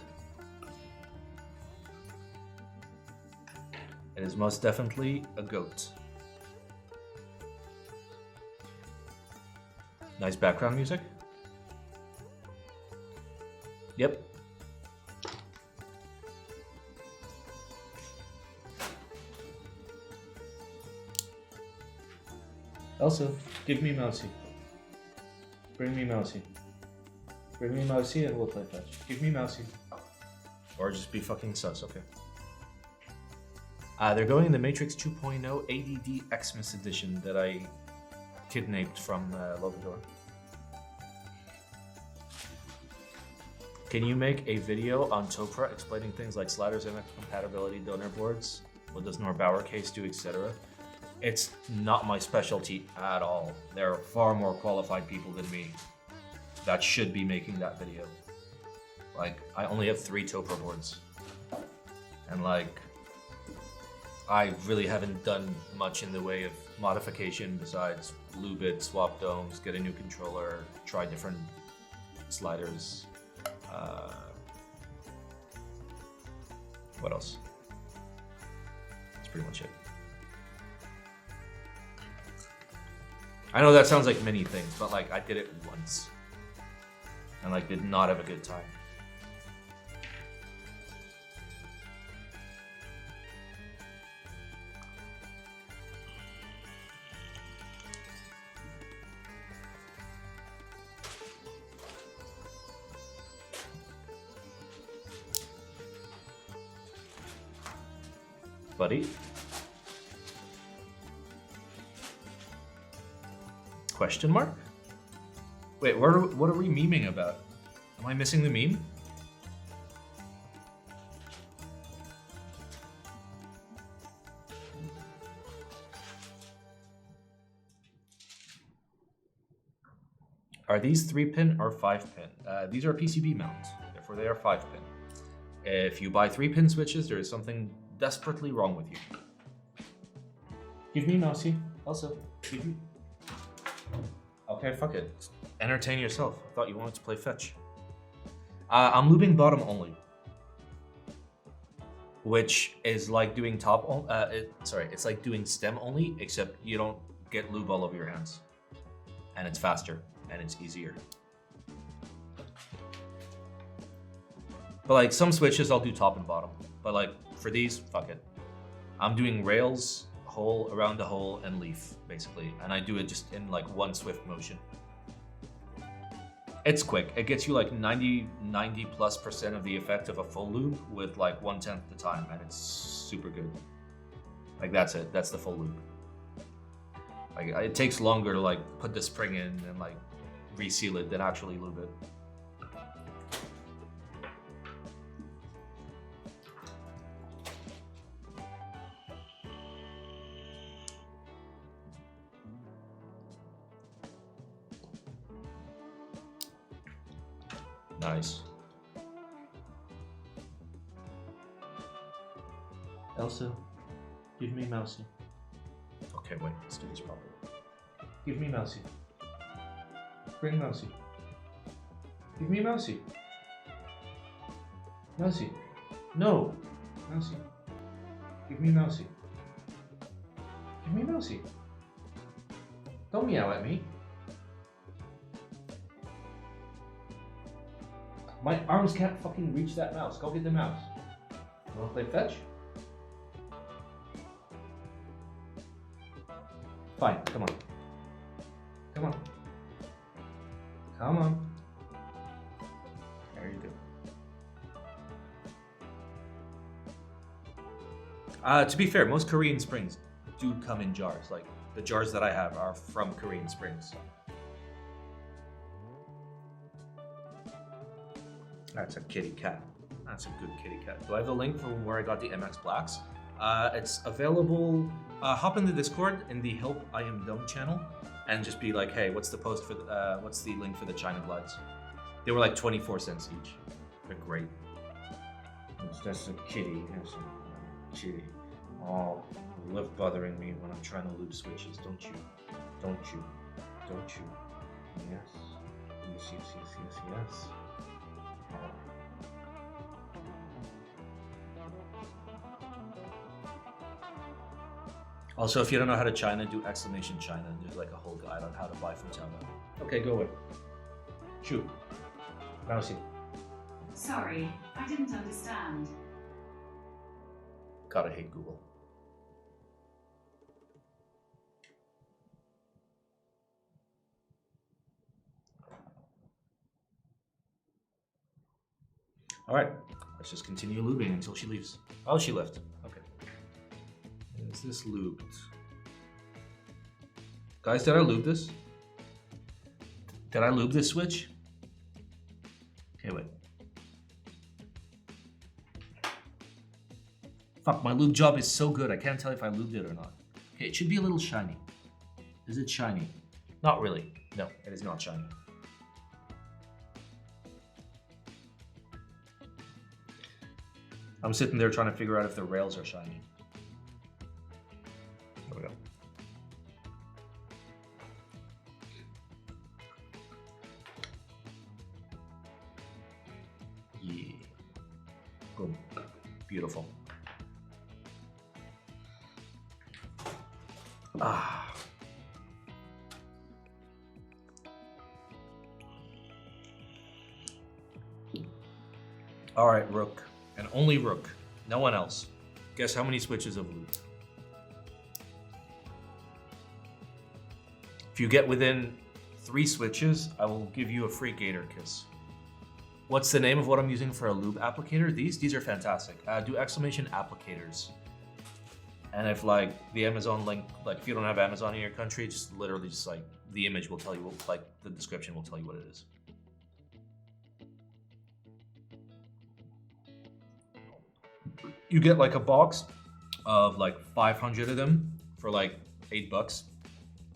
It is most definitely a goat. Nice background music. Yep. Elsa, give me Mousy. Bring me Mousy. Bring me Mousy and we'll play fetch. Give me Mousy. Or just be fucking sus, okay. They're going in the Matrix 2.0 ADD Xmas edition that I kidnapped from Lubed. Can you make a video on Topra explaining things like sliders, MX compatibility, donor boards? What does Norbauer case do, etc.? It's not my specialty at all. There are far more qualified people than me that should be making that video. Like, I only have 3 Topher boards. And like, I really haven't done much in the way of modification besides Lubed, swap domes, get a new controller, try different sliders. What else? That's pretty much it. I know that sounds like many things, but like I did it once. And like did not have a good time. Buddy? Question mark? Wait, what are we memeing about? Am I missing the meme? Are these 3-pin or 5-pin? These are PCB mounts, therefore they are 5-pin. If you buy 3-pin switches, there is something desperately wrong with you. Give me mousey. Also, give me. Okay, fuck it. Entertain yourself. I thought you wanted to play fetch. I'm lubing bottom only, which is like doing top. It's like doing stem only, except you don't get lube all over your hands, and it's faster and it's easier. But like some switches, I'll do top and bottom. But like for these, fuck it. I'm doing rails, hole around the hole, and leaf basically, and I do it just in like one swift motion. It's quick. It gets you like 90+% of the effect of a full lube with like 1/10 the time, and it's super good. Like that's it. That's the full lube. Like it takes longer to like put the spring in and like reseal it than actually lube it. Nice. Elsa, give me mousey. Okay, wait, let's do this properly. Give me mousey. Bring mousey. Give me mousey. Mousey. No. Mousey. Give me mousey. Give me mousey. Don't meow at me. My arms can't fucking reach that mouse. Go get the mouse. You wanna play fetch? Fine, come on. Come on. Come on. There you go. To be fair, most Korean springs do come in jars. Like, the jars that I have are from Korean springs. That's a kitty cat. That's a good kitty cat. Do I have the link from where I got the MX Blacks? It's available. Hop in the Discord in the Help I Am Dumb channel and just be like, hey, what's the post for the, what's the link for the China Bloods? They were like 24 cents each. They're great. That's a kitty. That's a kitty. Oh, you love bothering me when I'm trying to loop switches, don't you? Don't you? Don't you? Yes. Yes, yes, yes, yes, yes. Also, if you don't know how to China, do exclamation China. There's like a whole guide on how to buy from China. Okay, go away. Shoot. Mousey. Sorry, I didn't understand. Gotta hate Google. All right, let's just continue lubing until she leaves. Oh, she left. Okay. Is this lubed? Guys, did I lube this? Did I lube this switch? Okay, wait. Fuck, my lube job is so good, I can't tell if I lubed it or not. Okay, it should be a little shiny. Is it shiny? Not really. No, it is not shiny. I'm sitting there trying to figure out if the rails are shiny. There we go. Yeah. Boom. Beautiful. Ah. All right, rook. And only rook. No one else. Guess how many switches of loot? If you get within 3 switches, I will give you a free gator kiss. What's the name of what I'm using for a lube applicator? These are fantastic. Do exclamation applicators. And if like the Amazon link, like if you don't have Amazon in your country, just literally just like the image will tell you, like the description will tell you what it is. You get like a box of like 500 of them for like $8,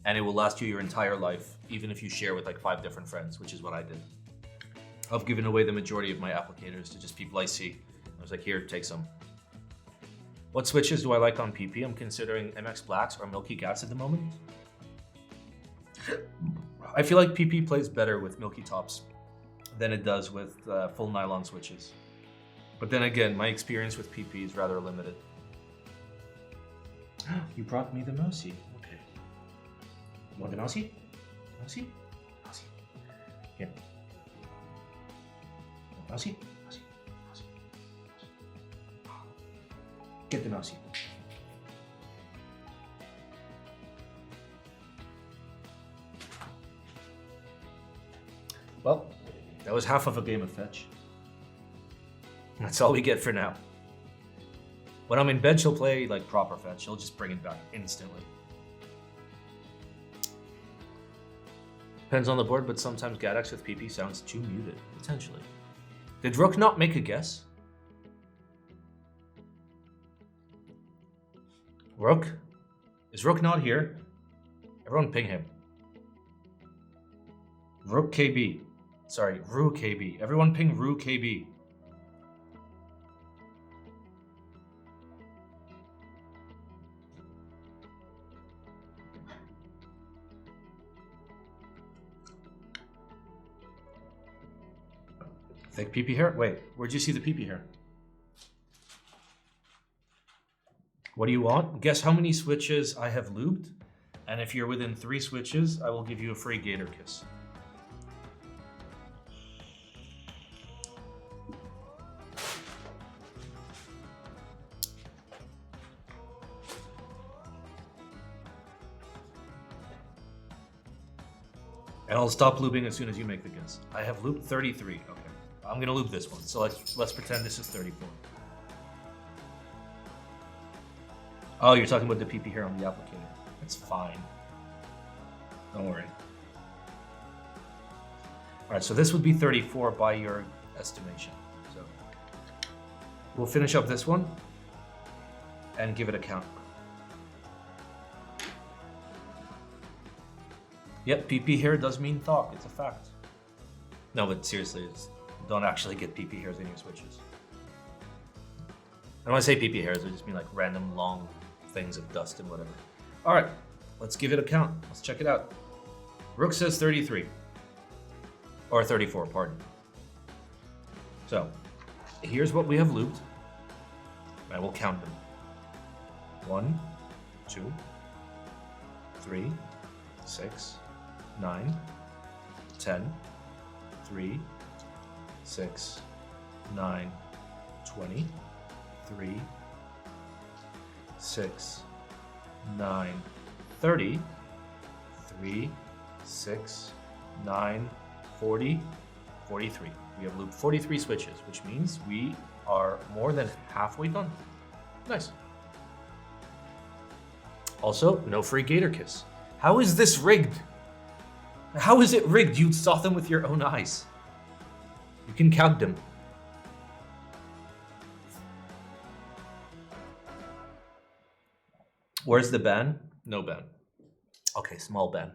and it will last you your entire life, even if you share with like 5 different friends, which is what I did. I've given away the majority of my applicators to just people I see. I was like, here, take some. What switches do I like on PP? I'm considering MX Blacks or Milky Gats at the moment. I feel like PP plays better with Milky Tops than it does with full nylon switches. But then again, my experience with PP is rather limited. You brought me the mousey. Okay. You want the mousey? Mousey? Mousey. Here. Mousey? Mousey. Mousey. Get the mousey. Well, that was half of a game of fetch. That's all we get for now. When I'm in bed, she'll play like proper fetch. She'll just bring it back instantly. Depends on the board, but sometimes Gattax with PP sounds too muted, potentially. Did Rook not make a guess? Rook? Is Rook not here? Everyone ping him. Rook KB. Sorry, Rue KB. Everyone ping Rue KB. Thick PP hair? Wait, where'd you see the PP hair? What do you want? Guess how many switches I have lubed? And if you're within 3 switches, I will give you a free gator kiss. And I'll stop looping as soon as you make the guess. I have looped 33. Okay. I'm gonna loop this one. So let's pretend this is 34. Oh, you're talking about the PP here on the applicator. It's fine. Don't worry. Alright, so this would be 34 by your estimation. So we'll finish up this one and give it a count. Yep, PP hair does mean thok. It's a fact. No, but seriously, don't actually get PP hairs in your switches. And when I say PP hairs, I just mean like random long things of dust and whatever. All right, let's give it a count. Let's check it out. Rook says 33. Or 34, pardon. So, here's what we have looped. I will count them. 1, 2, 3, 6, 9, 10, 3, 6, 9, 20, 3, 6, 9, 30, 3, 6, 9, 40, 43. We have looped 43 switches, which means we are more than halfway done. Nice. Also, no free gator kiss. How is this rigged? How is it rigged? You saw them with your own eyes. You can count them. Where's the ban? No ban. Okay, small ban.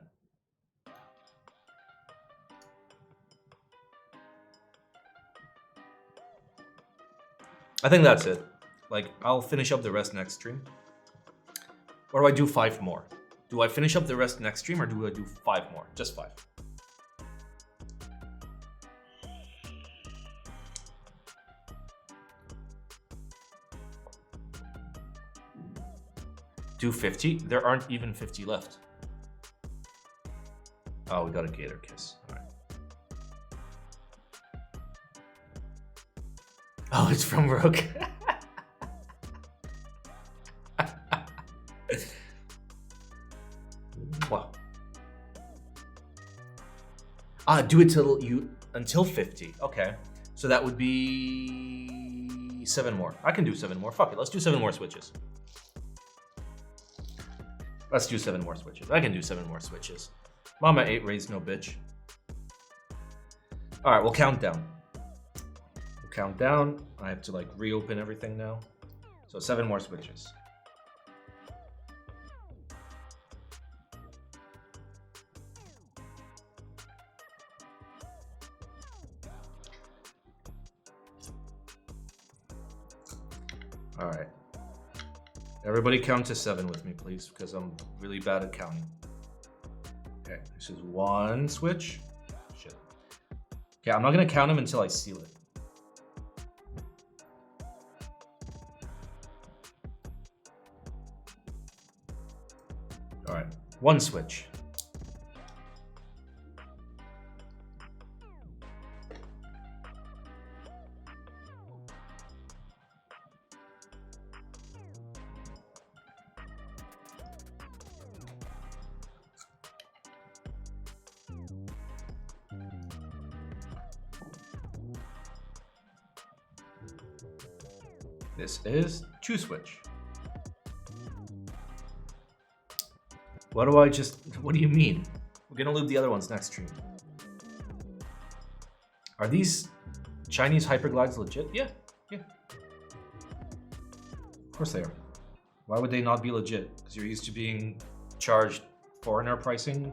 I think that's it. Like, I'll finish up the rest next stream. Or do I do 5 more? Do I finish up the rest next stream or do I do 5 more? Just 5. Do 50? There aren't even 50 left. Oh, we got a gator kiss. All right. Oh, it's from Rogue. Wow. Do it until 50. Okay. So that would be 7 more. I can do 7 more. Fuck it. Let's do 7 more switches. Let's do 7 more switches. I can do 7 more switches. Mama 8 raised no bitch. All right, we'll count down. We'll count down. I have to like reopen everything now. So 7 more switches. All right. Everybody count to 7 with me, please, because I'm really bad at counting. Okay, this is 1 switch. Shit. Okay, I'm not gonna count them until I seal it. All right, 1 switch. This is 2 switch. What do you mean? We're gonna lube the other ones next stream. Are these Chinese hyperglides legit? Yeah. Of course they are. Why would they not be legit? Because you're used to being charged foreigner pricing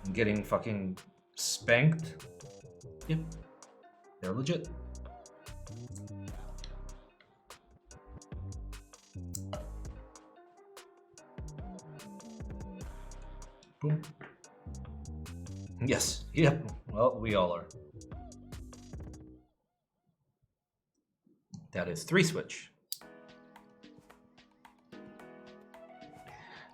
and getting fucking spanked. Yep. They're legit. Boom. Yes. Yep. Well, we all are. That is 3 switch.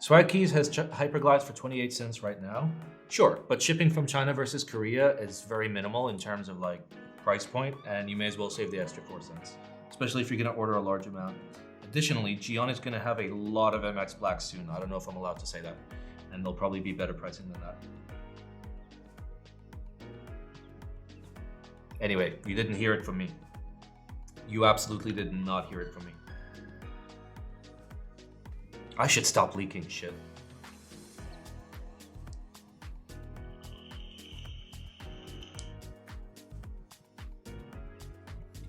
Swag Keys has hyperglides for 28 cents right now. Sure, but shipping from China versus Korea is very minimal in terms of like price point, and you may as well save the extra 4 cents, especially if you're gonna order a large amount. Additionally, Gion is gonna have a lot of MX Black soon. I don't know if I'm allowed to say that. And they'll probably be better pricing than that. Anyway, you didn't hear it from me. You absolutely did not hear it from me. I should stop leaking shit.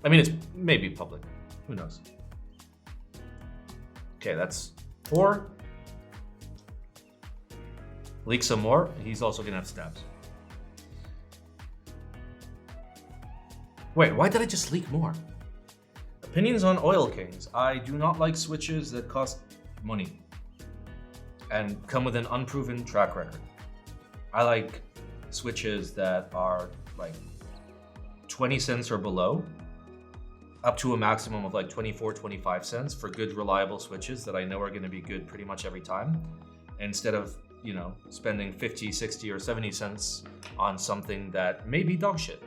I mean, it's maybe public. Who knows? Okay, that's 4. Leak some more. He's also gonna have stabs. Wait, why did I just leak more? Opinions on Oil Kings. I do not like switches that cost money and come with an unproven track record. I like switches that are like 20 cents or below, up to a maximum of like 24, 25 cents for good, reliable switches that I know are gonna be good pretty much every time, instead of, you know, spending 50, 60, or 70 cents on something that may be dog shit.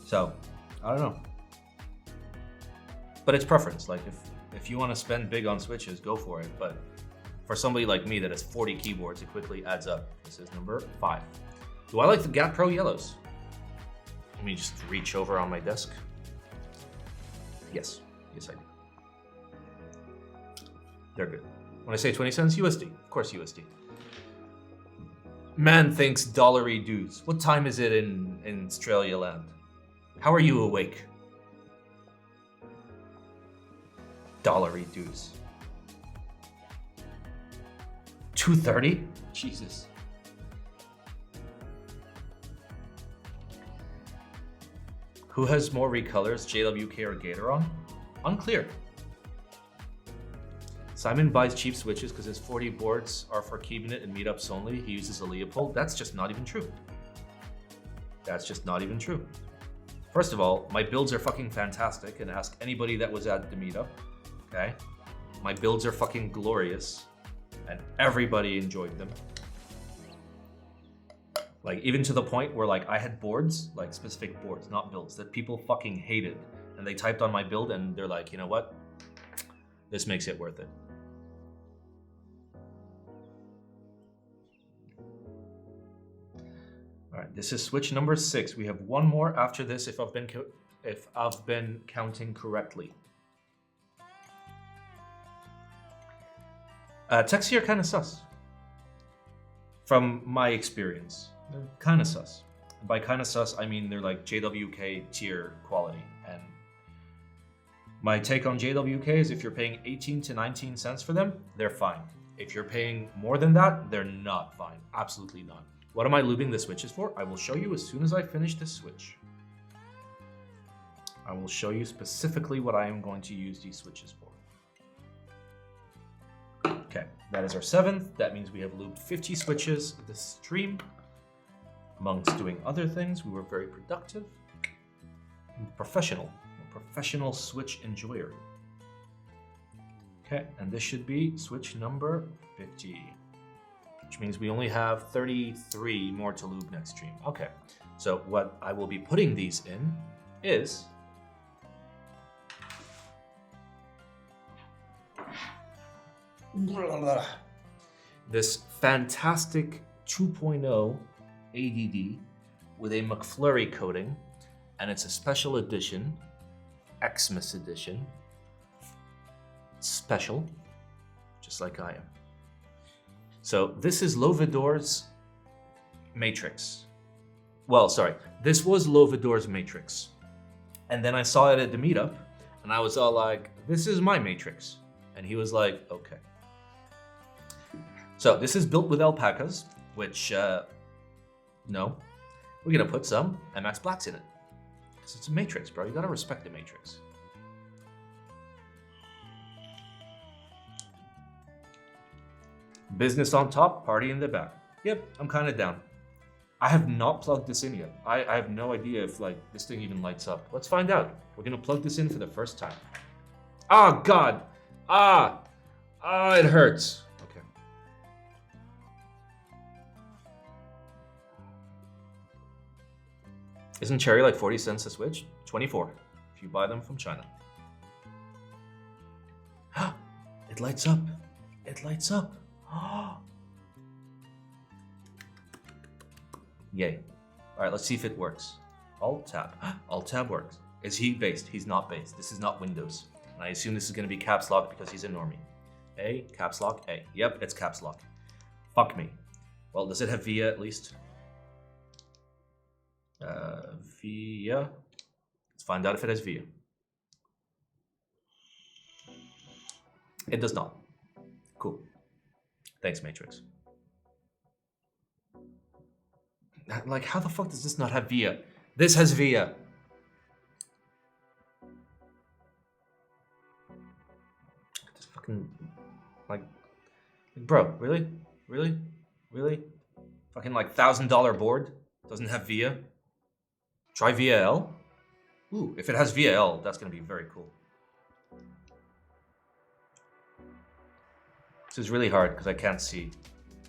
So, I don't know. But it's preference. Like, if you want to spend big on switches, go for it. But for somebody like me that has 40 keyboards, it quickly adds up. This is number 5. Do I like the Gap Pro yellows? Let me just reach over on my desk. Yes. Yes, I do. They're good. When I say 20 cents, USD. Of course, USD. Man thinks dollary dues. What time is it in Australia land? How are you awake? Dollary dues. 2:30? Jesus. Who has more recolors, JWK or Gatoron? Unclear. Simon buys cheap switches because his 40 boards are for keeping it in meetups only. He uses a Leopold. That's just not even true. That's just not even true. First of all, my builds are fucking fantastic, and ask anybody that was at the meetup, okay? My builds are fucking glorious, and everybody enjoyed them. Like, even to the point where, like, I had boards, like specific boards, not builds, that people fucking hated. And they typed on my build and they're like, you know what? This makes it worth it. All right, this is switch number 6. We have one more after this if I've been counting correctly. Techs here are kind of sus. From my experience, they're kind of sus. By kind of sus, I mean they're like JWK tier quality. And my take on JWK is if you're paying 18 to 19 cents for them, they're fine. If you're paying more than that, they're not fine. Absolutely not. What am I lubing the switches for? I will show you as soon as I finish this switch. I will show you specifically what I am going to use these switches for. Okay, that is our 7th. That means we have lubed 50 switches this stream. Amongst doing other things, we were very productive and professional. A professional switch enjoyer. Okay, and this should be switch number 50. Which means we only have 33 more to lube next stream. Okay, so what I will be putting these in is this fantastic 2.0 ADD with a McFlurry coating, and it's a special edition, Xmas edition, special, just like I am. So this is Lovedor's Matrix. Well, sorry, this was Lovedor's Matrix. And then I saw it at the meetup, and I was all like, this is my Matrix. And he was like, okay. So this is built with alpacas, which, no. We're gonna put some MX Blacks in it. Because it's a Matrix, bro. You gotta respect the Matrix. Business on top, party in the back. Yep, I'm kind of down. I have not plugged this in yet. I have no idea if like this thing even lights up. Let's find out. We're gonna plug this in for the first time. Oh God! It hurts. Okay. Isn't cherry like 40 cents a switch? 24 if you buy them from China. It lights up. It lights up. Yay. All right, let's see if it works. Alt-tab. Alt-tab works. Is he based? He's not based. This is not Windows. And I assume this is going to be caps lock because he's a normie. A, caps lock, A. Yep, it's caps lock. Fuck me. Well, does it have VIA at least? VIA. Let's find out if it has VIA. It does not. Cool. Thanks, Matrix. Like, how the fuck does this not have VIA? This has VIA. Just fucking, like, bro, really? Really? Really? Fucking like $1,000 board doesn't have VIA? Try VIA-L? Ooh, if it has VIA-L, that's gonna be very cool. This is really hard because I can't see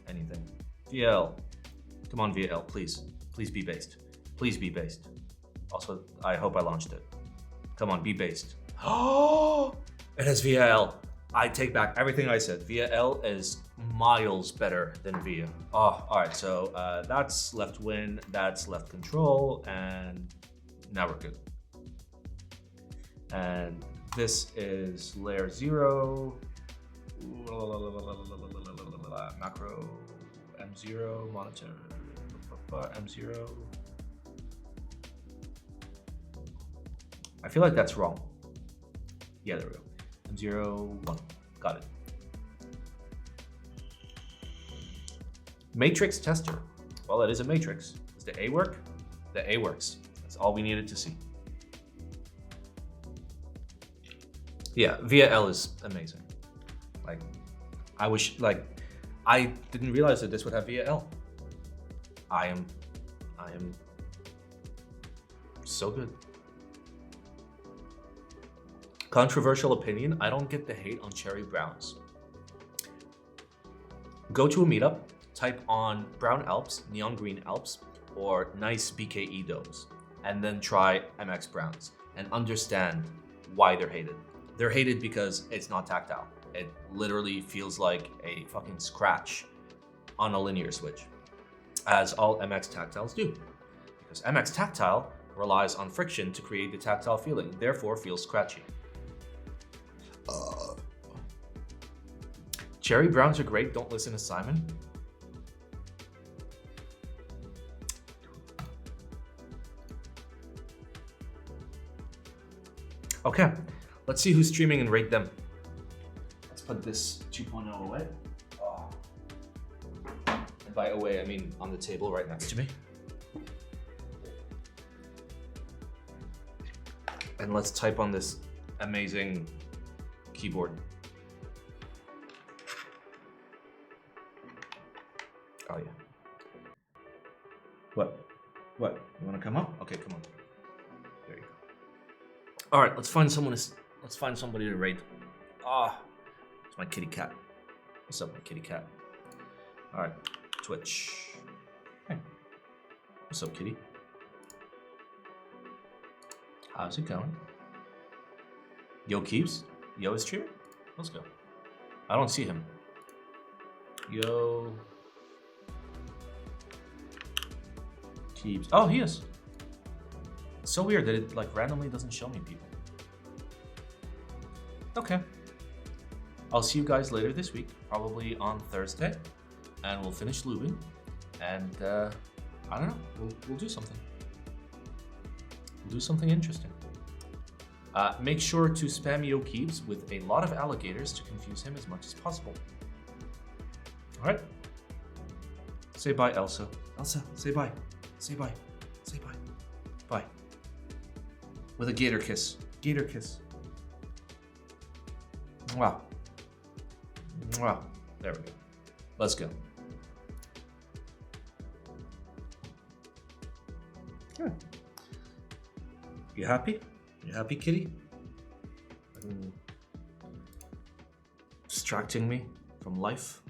anything. VL. Come on, VL, please. Please be based. Please be based. Also, I hope I launched it. Come on, be based. Oh, it has VL. I take back everything I said. VL is miles better than VIA. Oh, all right, so that's left win, that's left control, and now we're good. And this is layer 0. Macro M0 monitor M0. I feel like that's wrong. Yeah, there we go. M0 1. Got it. Matrix tester. Well, it is a matrix. Does the A work? The A works. That's all we needed to see. Yeah, VL is amazing. Like, I didn't realize that this would have VL. I am so good. Controversial opinion, I don't get the hate on cherry browns. Go to a meetup, type on brown Alps, neon green Alps, or nice BKE domes, and then try MX browns and understand why they're hated. They're hated because it's not tactile. It literally feels like a fucking scratch on a linear switch, as all MX tactiles do. Because MX tactile relies on friction to create the tactile feeling, therefore feels scratchy. Cherry browns are great, don't listen to Simon. Okay, let's see who's streaming and rate them. Let's put this 2.0 away. Oh. And by away, I mean on the table right next to me. And let's type on this amazing keyboard. Oh yeah. What? What? You want to come up? Okay, come on. There you go. All right, let's find someone. Let's find somebody to rate. Ah, it's my kitty cat. What's up, my kitty cat? All right, Twitch. Hey, what's up, kitty? How's it going? Yo keeps. Yo is streaming. Let's go. I don't see him. Yo. Keeps. Oh, he is. It's so weird that it like randomly doesn't show me people. Okay. I'll see you guys later this week, probably on Thursday, and we'll finish Lubing, and I don't know. We'll do something. We'll do something interesting. Make sure to spam Yo Keeps with a lot of alligators to confuse him as much as possible. All right. Say bye, Elsa. Elsa, say bye. Say bye. Say bye. Bye. With a gator kiss. Gator kiss. Wow. Wow. There we go. Let's go. Yeah. You happy? You happy, kitty? Distracting me from life?